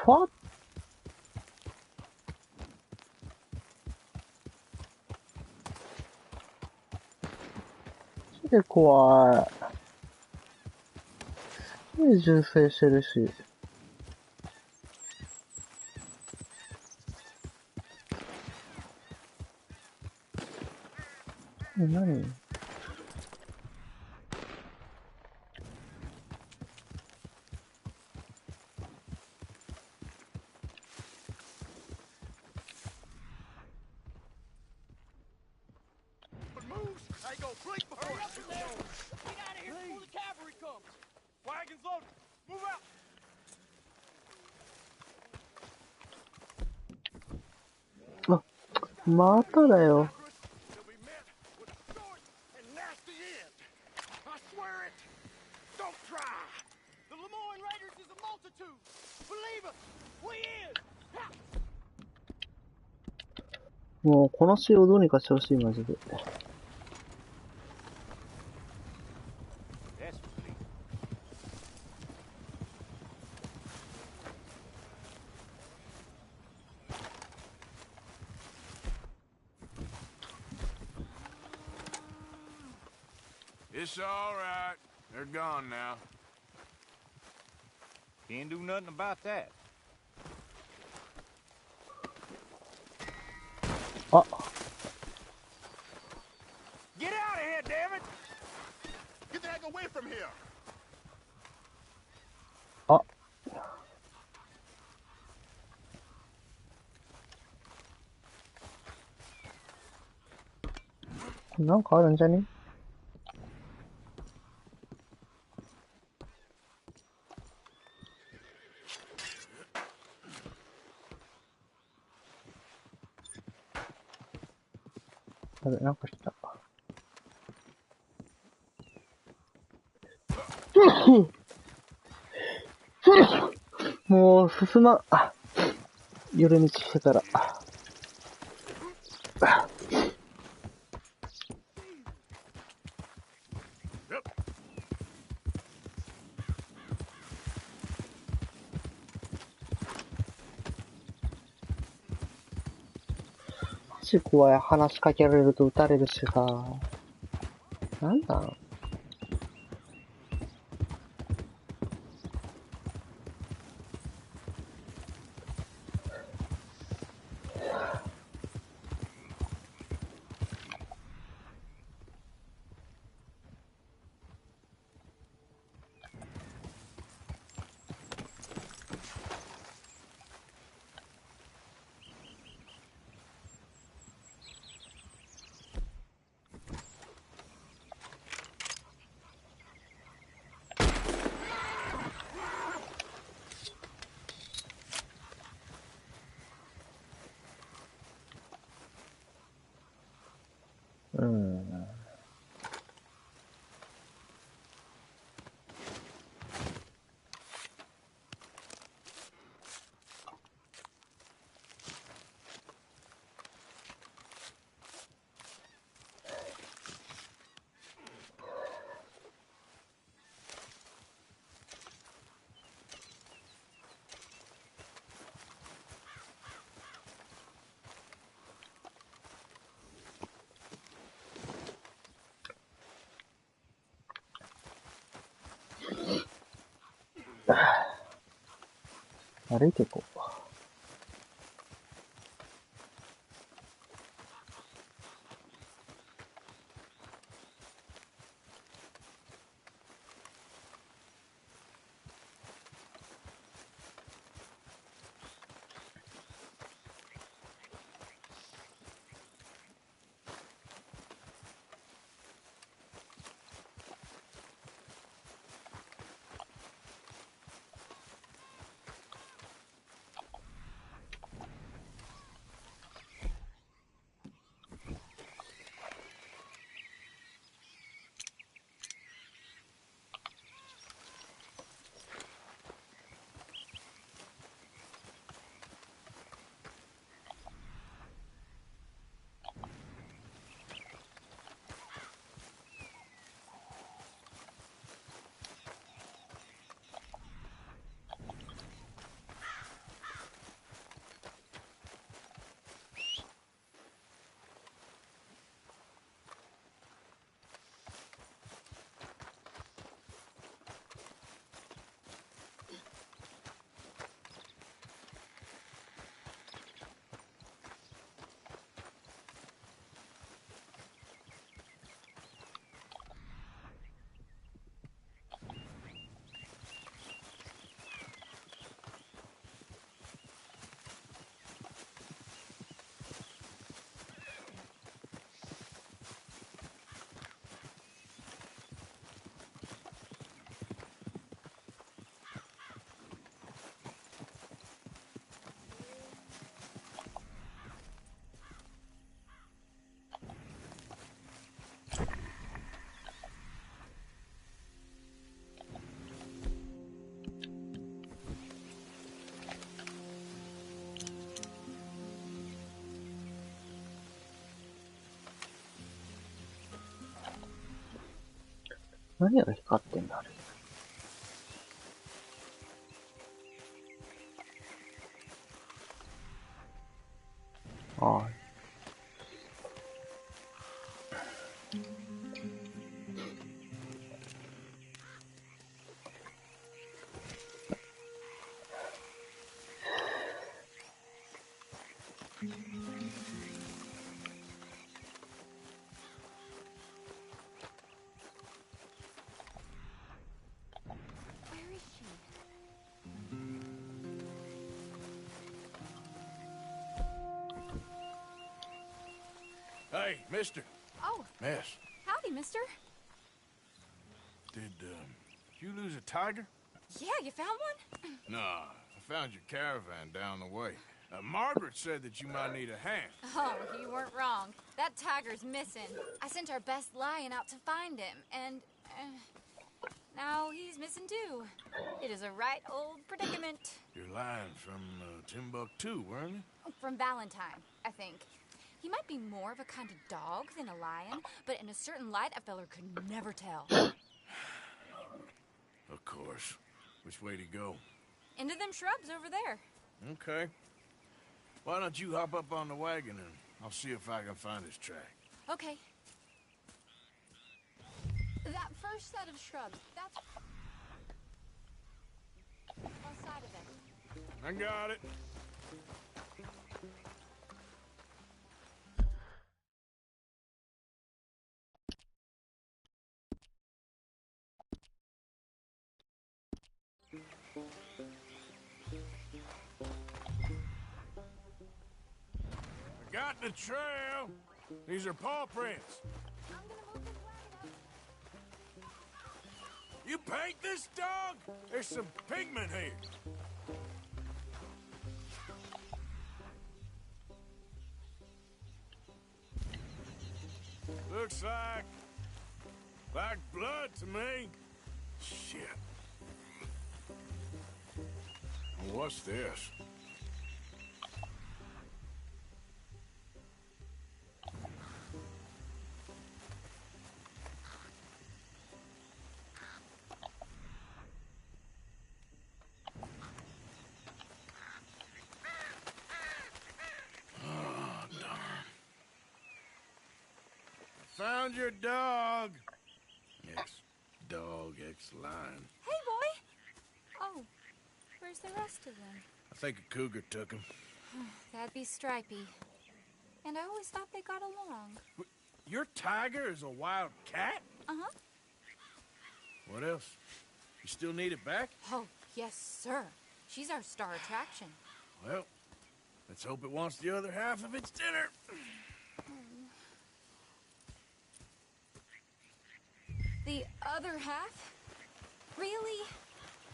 What? マジで怖い。すごい銃声してるし。何？あ、まただよ。もうこの詩をどうにかしてほしい、マジで。It's all right. They're gone now. Can't do nothing about that. あ。Get out of here, damn it! Get the heck away from here! あ。なんかあるんじゃね？あれ、なんか来た。もう進まん。寄り道してたら。マジ怖い。話しかけられると撃たれるしさ。なんだろう。歩いていこう。何が光ってんだあれ。ああ。Hey, mister. Oh. Miss. Howdy, mister. Did you lose a tiger? Yeah, you found one? Nah, I found your caravan down the way. Margaret said that you might need a hand. Oh, you weren't wrong. That tiger's missing. I sent our best lion out to find him, and Now he's missing too. It is a right old predicament. You're lying from Timbuktu, weren't you? From Valentine, I think. He might be more of a kind of dog than a lion, but in a certain light, a feller could never tell. Of course. Which way to go? Into them shrubs over there. Okay. Why don't you hop up on the wagon and I'll see if I can find his track. Okay. That first set of shrubs, that's... on the side of it. I got it. I got the trail. These are paw prints. You paint this dog? There's some pigment here. Looks like blood to me. Shit. What's this? Found your dog. Ex-dog, ex-lion. Hey, boy! Oh, where's the rest of them? I think a cougar took him. That'd be Stripey. And I always thought they got along. Your tiger is a wild cat? Uh-huh. What else? You still need it back? Oh, yes, sir. She's our star attraction. Well, let's hope it wants the other half of its dinner. The other half? Really?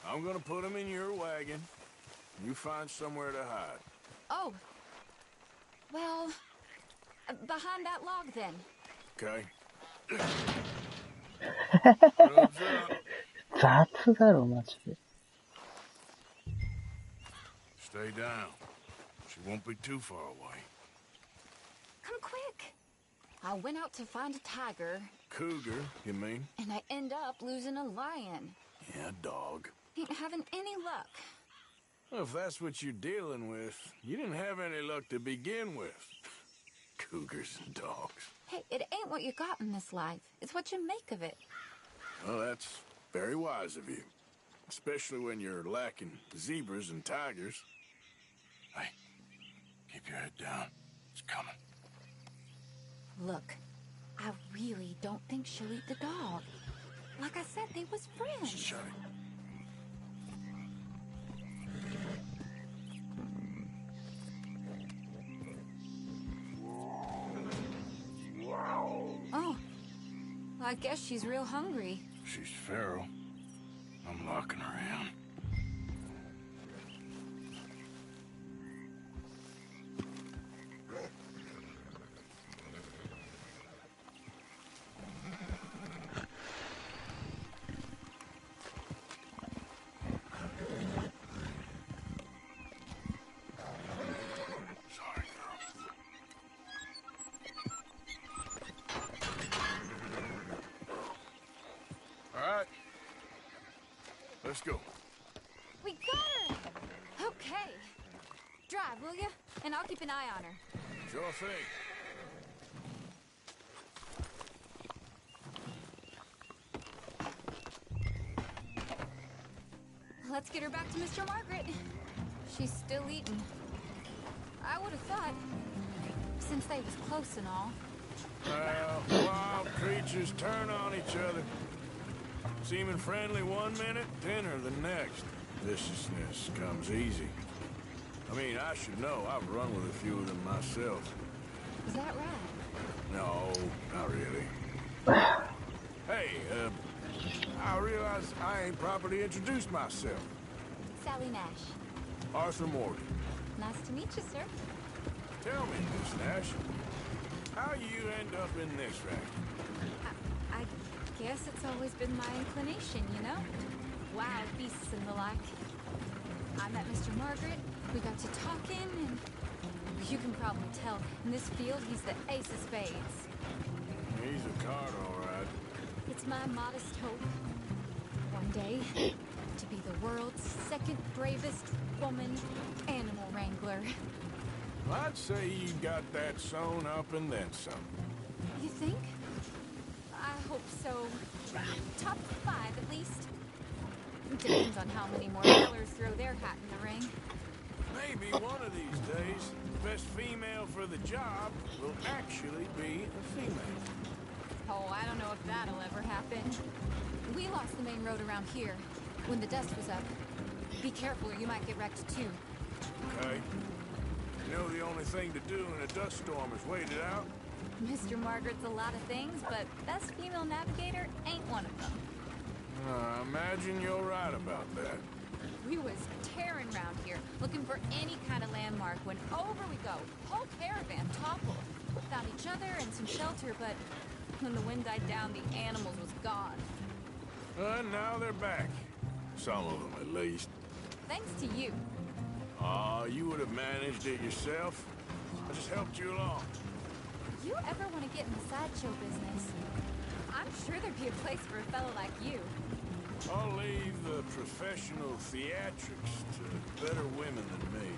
I'm gonna put him in your wagon. You find somewhere to hide. Oh. Well, behind that log, then. Okay. 雑だろ、マジで。 Stay down. She won't be too far away. Come quick. I went out to find a tiger. Cougar, you mean? And I end up losing a lion. Yeah, dog. Ain't having any luck. Well, if that's what you're dealing with, you didn't have any luck to begin with. Cougars and dogs. Hey, it ain't what you got in this life. It's what you make of it. Well, that's very wise of you. Especially when you're lacking zebras and tigers. Hey, keep your head down. It's coming. Look, I really don't think she'll eat the dog. Like I said, they was friends. Shut it. Oh, I guess she's real hungry. She's feral. I'm locking her in. Let's go. We got her! Okay. Drive, will you? And I'll keep an eye on her. Sure thing. Let's get her back to Mr. Margaret. She's still eating. I would have thought, since they was close and all. Well, wild creatures turn on each other. Seeming friendly one minute, dinner the next. Viciousness comes easy. I mean, I should know. I've run with a few of them myself. Is that right? No, not really. Hey, I realize I ain't properly introduced myself. Sally Nash. Arthur Morgan. Nice to meet you, sir. Tell me, Miss Nash, how you end up in this racket? Guess it's always been my inclination, you know? Wild beasts and the like. I met Mr. Margaret, we got to talking, and you can probably tell, in this field he's the ace of spades. He's a card, all right. It's my modest hope, one day, to be the world's second bravest woman animal wrangler. I'd say you got that sewn up and then some. You think? I hope so. Top 5, at least. Depends on how many more fellers throw their hat in the ring. Maybe one of these days, the best female for the job will actually be a female. Oh, I don't know if that'll ever happen. We lost the main road around here when the dust was up. Be careful or you might get wrecked too. Okay. You know the only thing to do in a dust storm is wait it out? Mr. Margaret's a lot of things, but best female navigator ain't one of them. I imagine you're right about that. We was tearing around here, looking for any kind of landmark when over we go. Whole caravan toppled. Found each other and some shelter, but when the wind died down, the animals was gone. And now they're back. Some of them, at least. Thanks to you. You would have managed it yourself. I just helped you along. You ever want to get in the sideshow business? I'm sure there'd be a place for a fellow like you. I'll leave the professional theatrics to better women than me.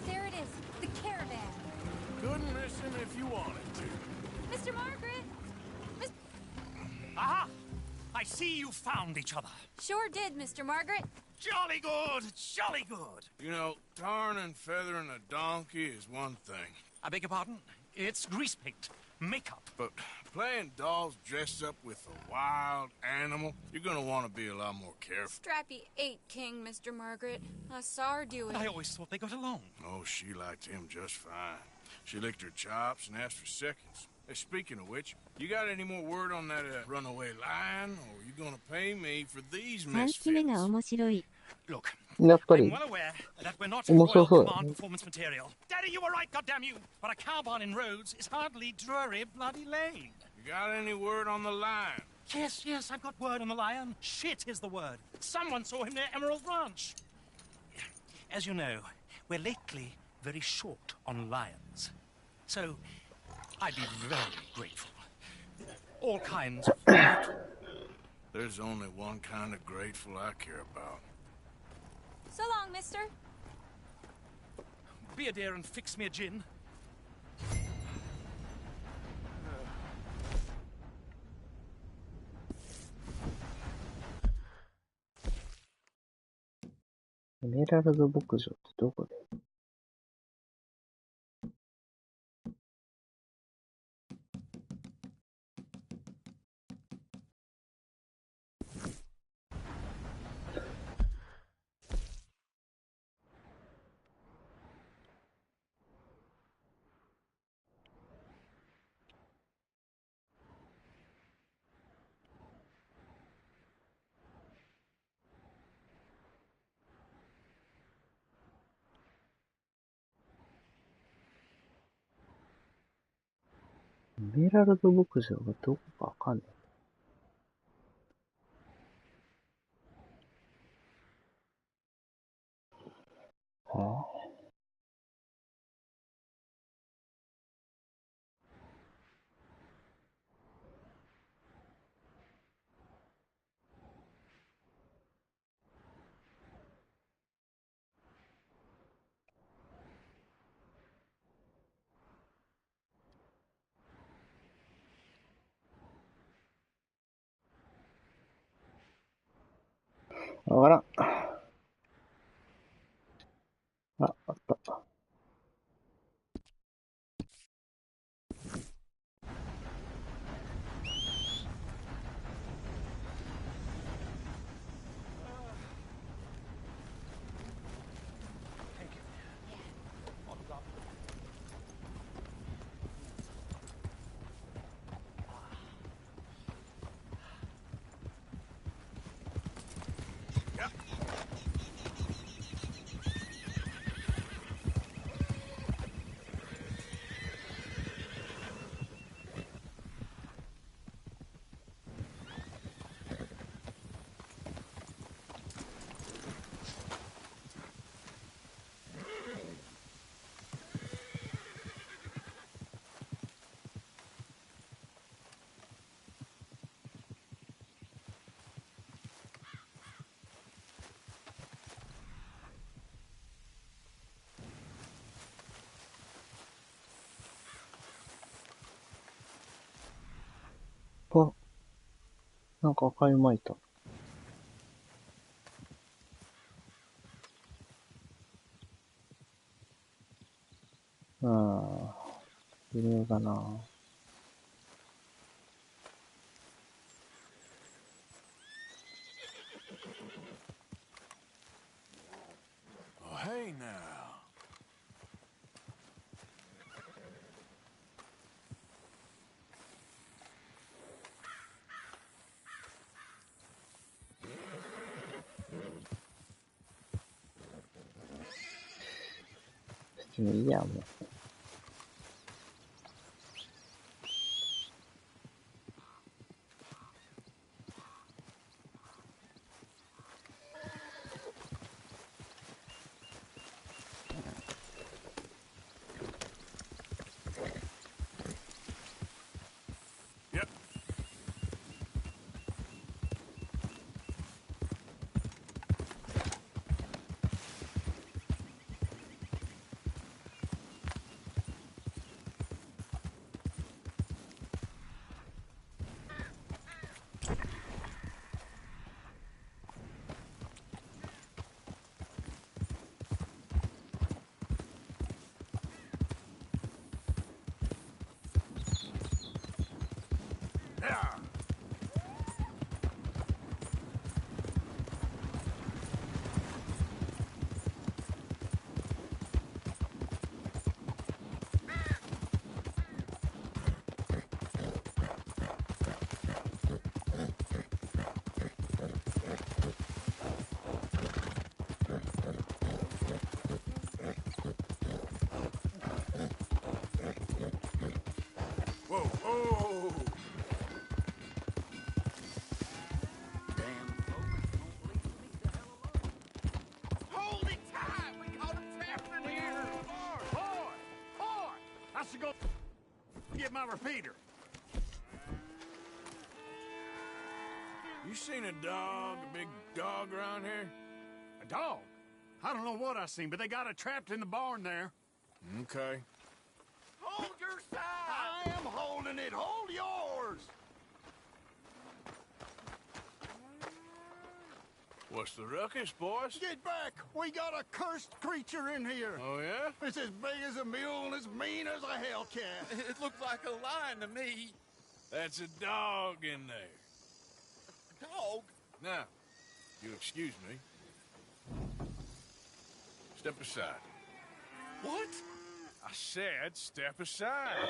There it is, the caravan. Couldn't miss him if you wanted to. Mr. Margaret! Aha! I see you found each other. Sure did, Mr. Margaret. Jolly good, jolly good. You know, tarring and feathering a donkey is one thing. I beg your pardon? It's grease paint, makeup. But playing dolls dressed up with a wild animal, you're gonna want to be a lot more careful. Strappy ate King, Mr. Margaret. I saw her do it. I always thought they got along. Oh, she liked him just fine. She licked her chops and asked for seconds. Hey, speaking of which, you got any more word on that runaway lion, or are you gonna pay me for these 3期目が面白い。 Look, やっぱ I'm り well aware that we're not 面 Royal 白そうだ Command ね。 performance material. Daddy, you were right, goddamn you. But a cow barn in Rhodes is hardly Drury Bloody Lane. You got any word on the lion? Yes, yes, I've got word on the lion. Shit is the word. Someone saw him near Emerald Ranch. As you know, we're lately very short on lions. So, I'd be very grateful. All kinds of... There's only one kind of grateful I care about. So long, mister. Be a dear and fix me a gin. エメラルド牧場ってどこで？エメラルド牧場がどこかわかんない。はぁ？わからん。あ、あった。なんか赤いマイタ。いるかな。Oh, hey now. Yeah, Yep. Whoa, oh! Hold it tight! We caught him trapped in here! Boy! I should go get my repeater. You seen a dog, a big dog around here? A dog? I don't know what I seen, but they got it trapped in the barn there. Okay. Hold your side! I am holding it! Hold yours! What's the ruckus, boys? Get back! We got a cursed creature in here! Oh, yeah? It's as big as a mule and as mean as a hellcat. It looks like a lion to me. That's a dog in there. A dog? Now, you'll excuse me. Step aside. What? I said step aside.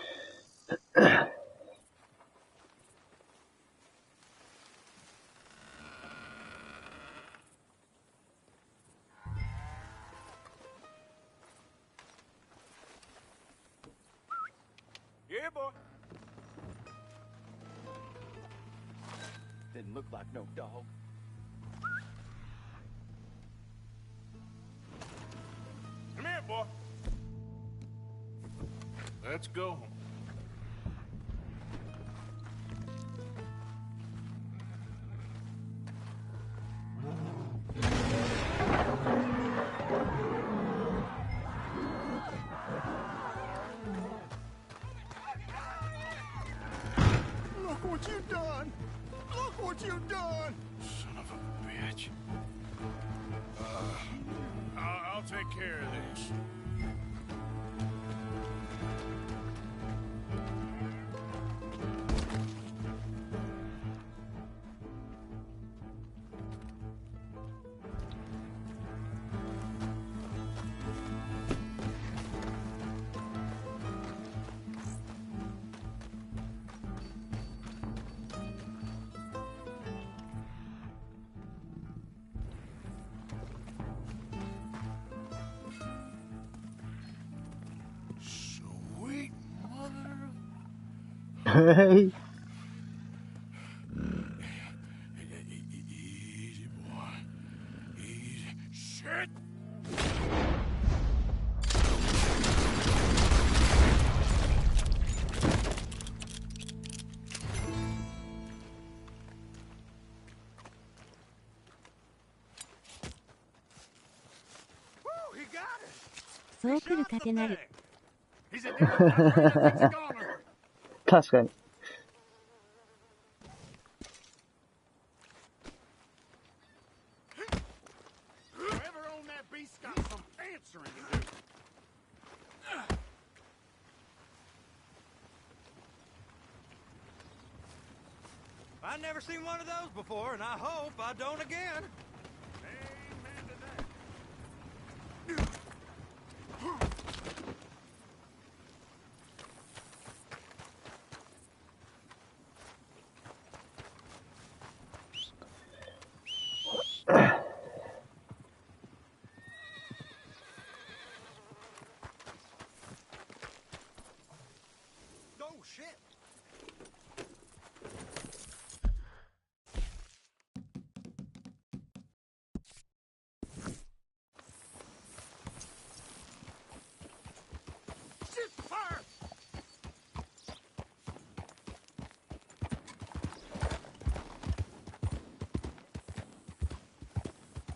Yeah, boy. Didn't look like no dog. Come here, boy. Let's go home. Look what you've done! Look what you've done! Son of a bitch. I'll take care of this. Sweet mother. Hey. Easy, boy. Easy. Shit! Woo, he got it! そう来るかてなる。 He's a different one. He's a goner. 確かに。I never seen one of those before, and I hope I don't again. Oh, shit.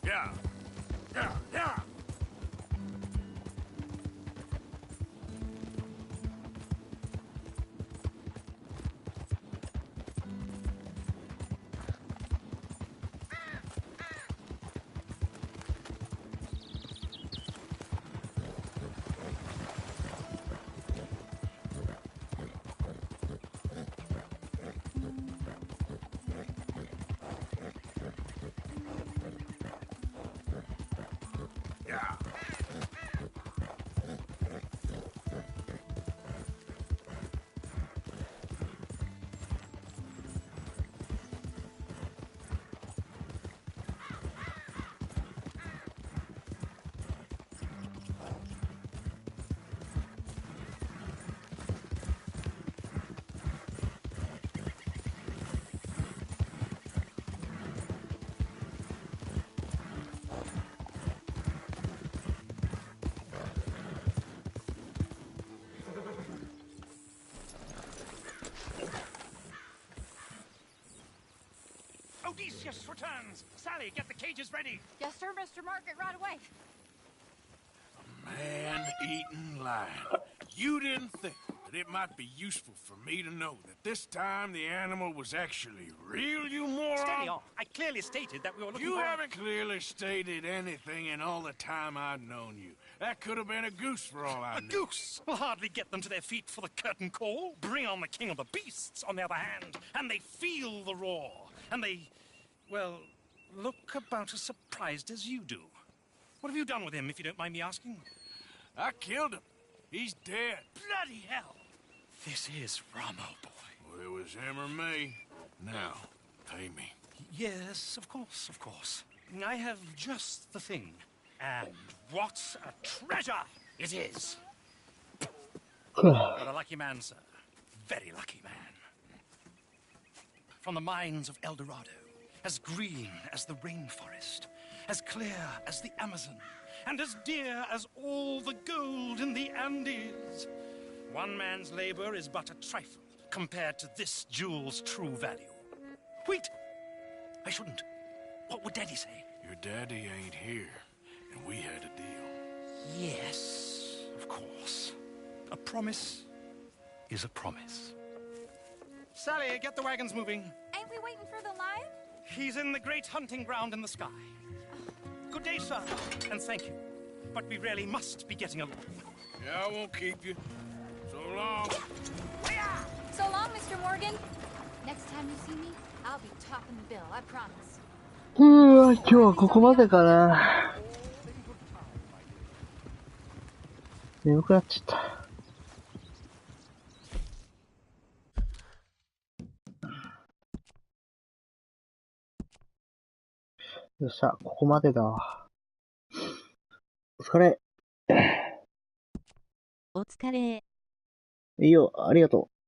Yeah. Yeah, yeah. Yeah. Odysseus returns. Sally, get the cages ready. Yes, sir, Mr. Margaret, right away. Man-eating lion. You didn't think that it might be useful for me to know that this time the animal was actually real, you moron? Steady on. I clearly stated that we were looking You for... haven't clearly stated anything in all the time I've known you. That could have been a goose for all I A knew. goose will hardly get them to their feet for the curtain call. Bring on the king of the beasts, on the other hand, and they feel the roar. And they, well, look about as surprised as you do. What have you done with him, if you don't mind me asking? I killed him. He's dead. Bloody hell! This is Ramo, boy. Well, it was him or me. Now, pay me. Yes, of course, of course. I have just the thing. And what a treasure it is! What a lucky man, sir. Very lucky man. From the mines of El Dorado, as green as the rainforest, as clear as the Amazon, and as dear as all the gold in the Andes. One man's labor is but a trifle compared to this jewel's true value. Wait! I shouldn't. What would Daddy say? Your daddy ain't here, and we had a deal. Yes, of course. A promise is a promise. Sally, get the wagons moving. Ain't we waiting for the lion? He's in the great hunting ground in the sky. Good day, sir, and thank you. But we really must be getting along. Yeah, I won't keep you. So long. So long, Mr. Morgan. Next time you see me, I'll be topping the bill, I promise. 今日はここまでかな。眠くなっちゃった。よっしゃ、ここまでだわ。お疲れ。お疲れ。いいよ、ありがとう。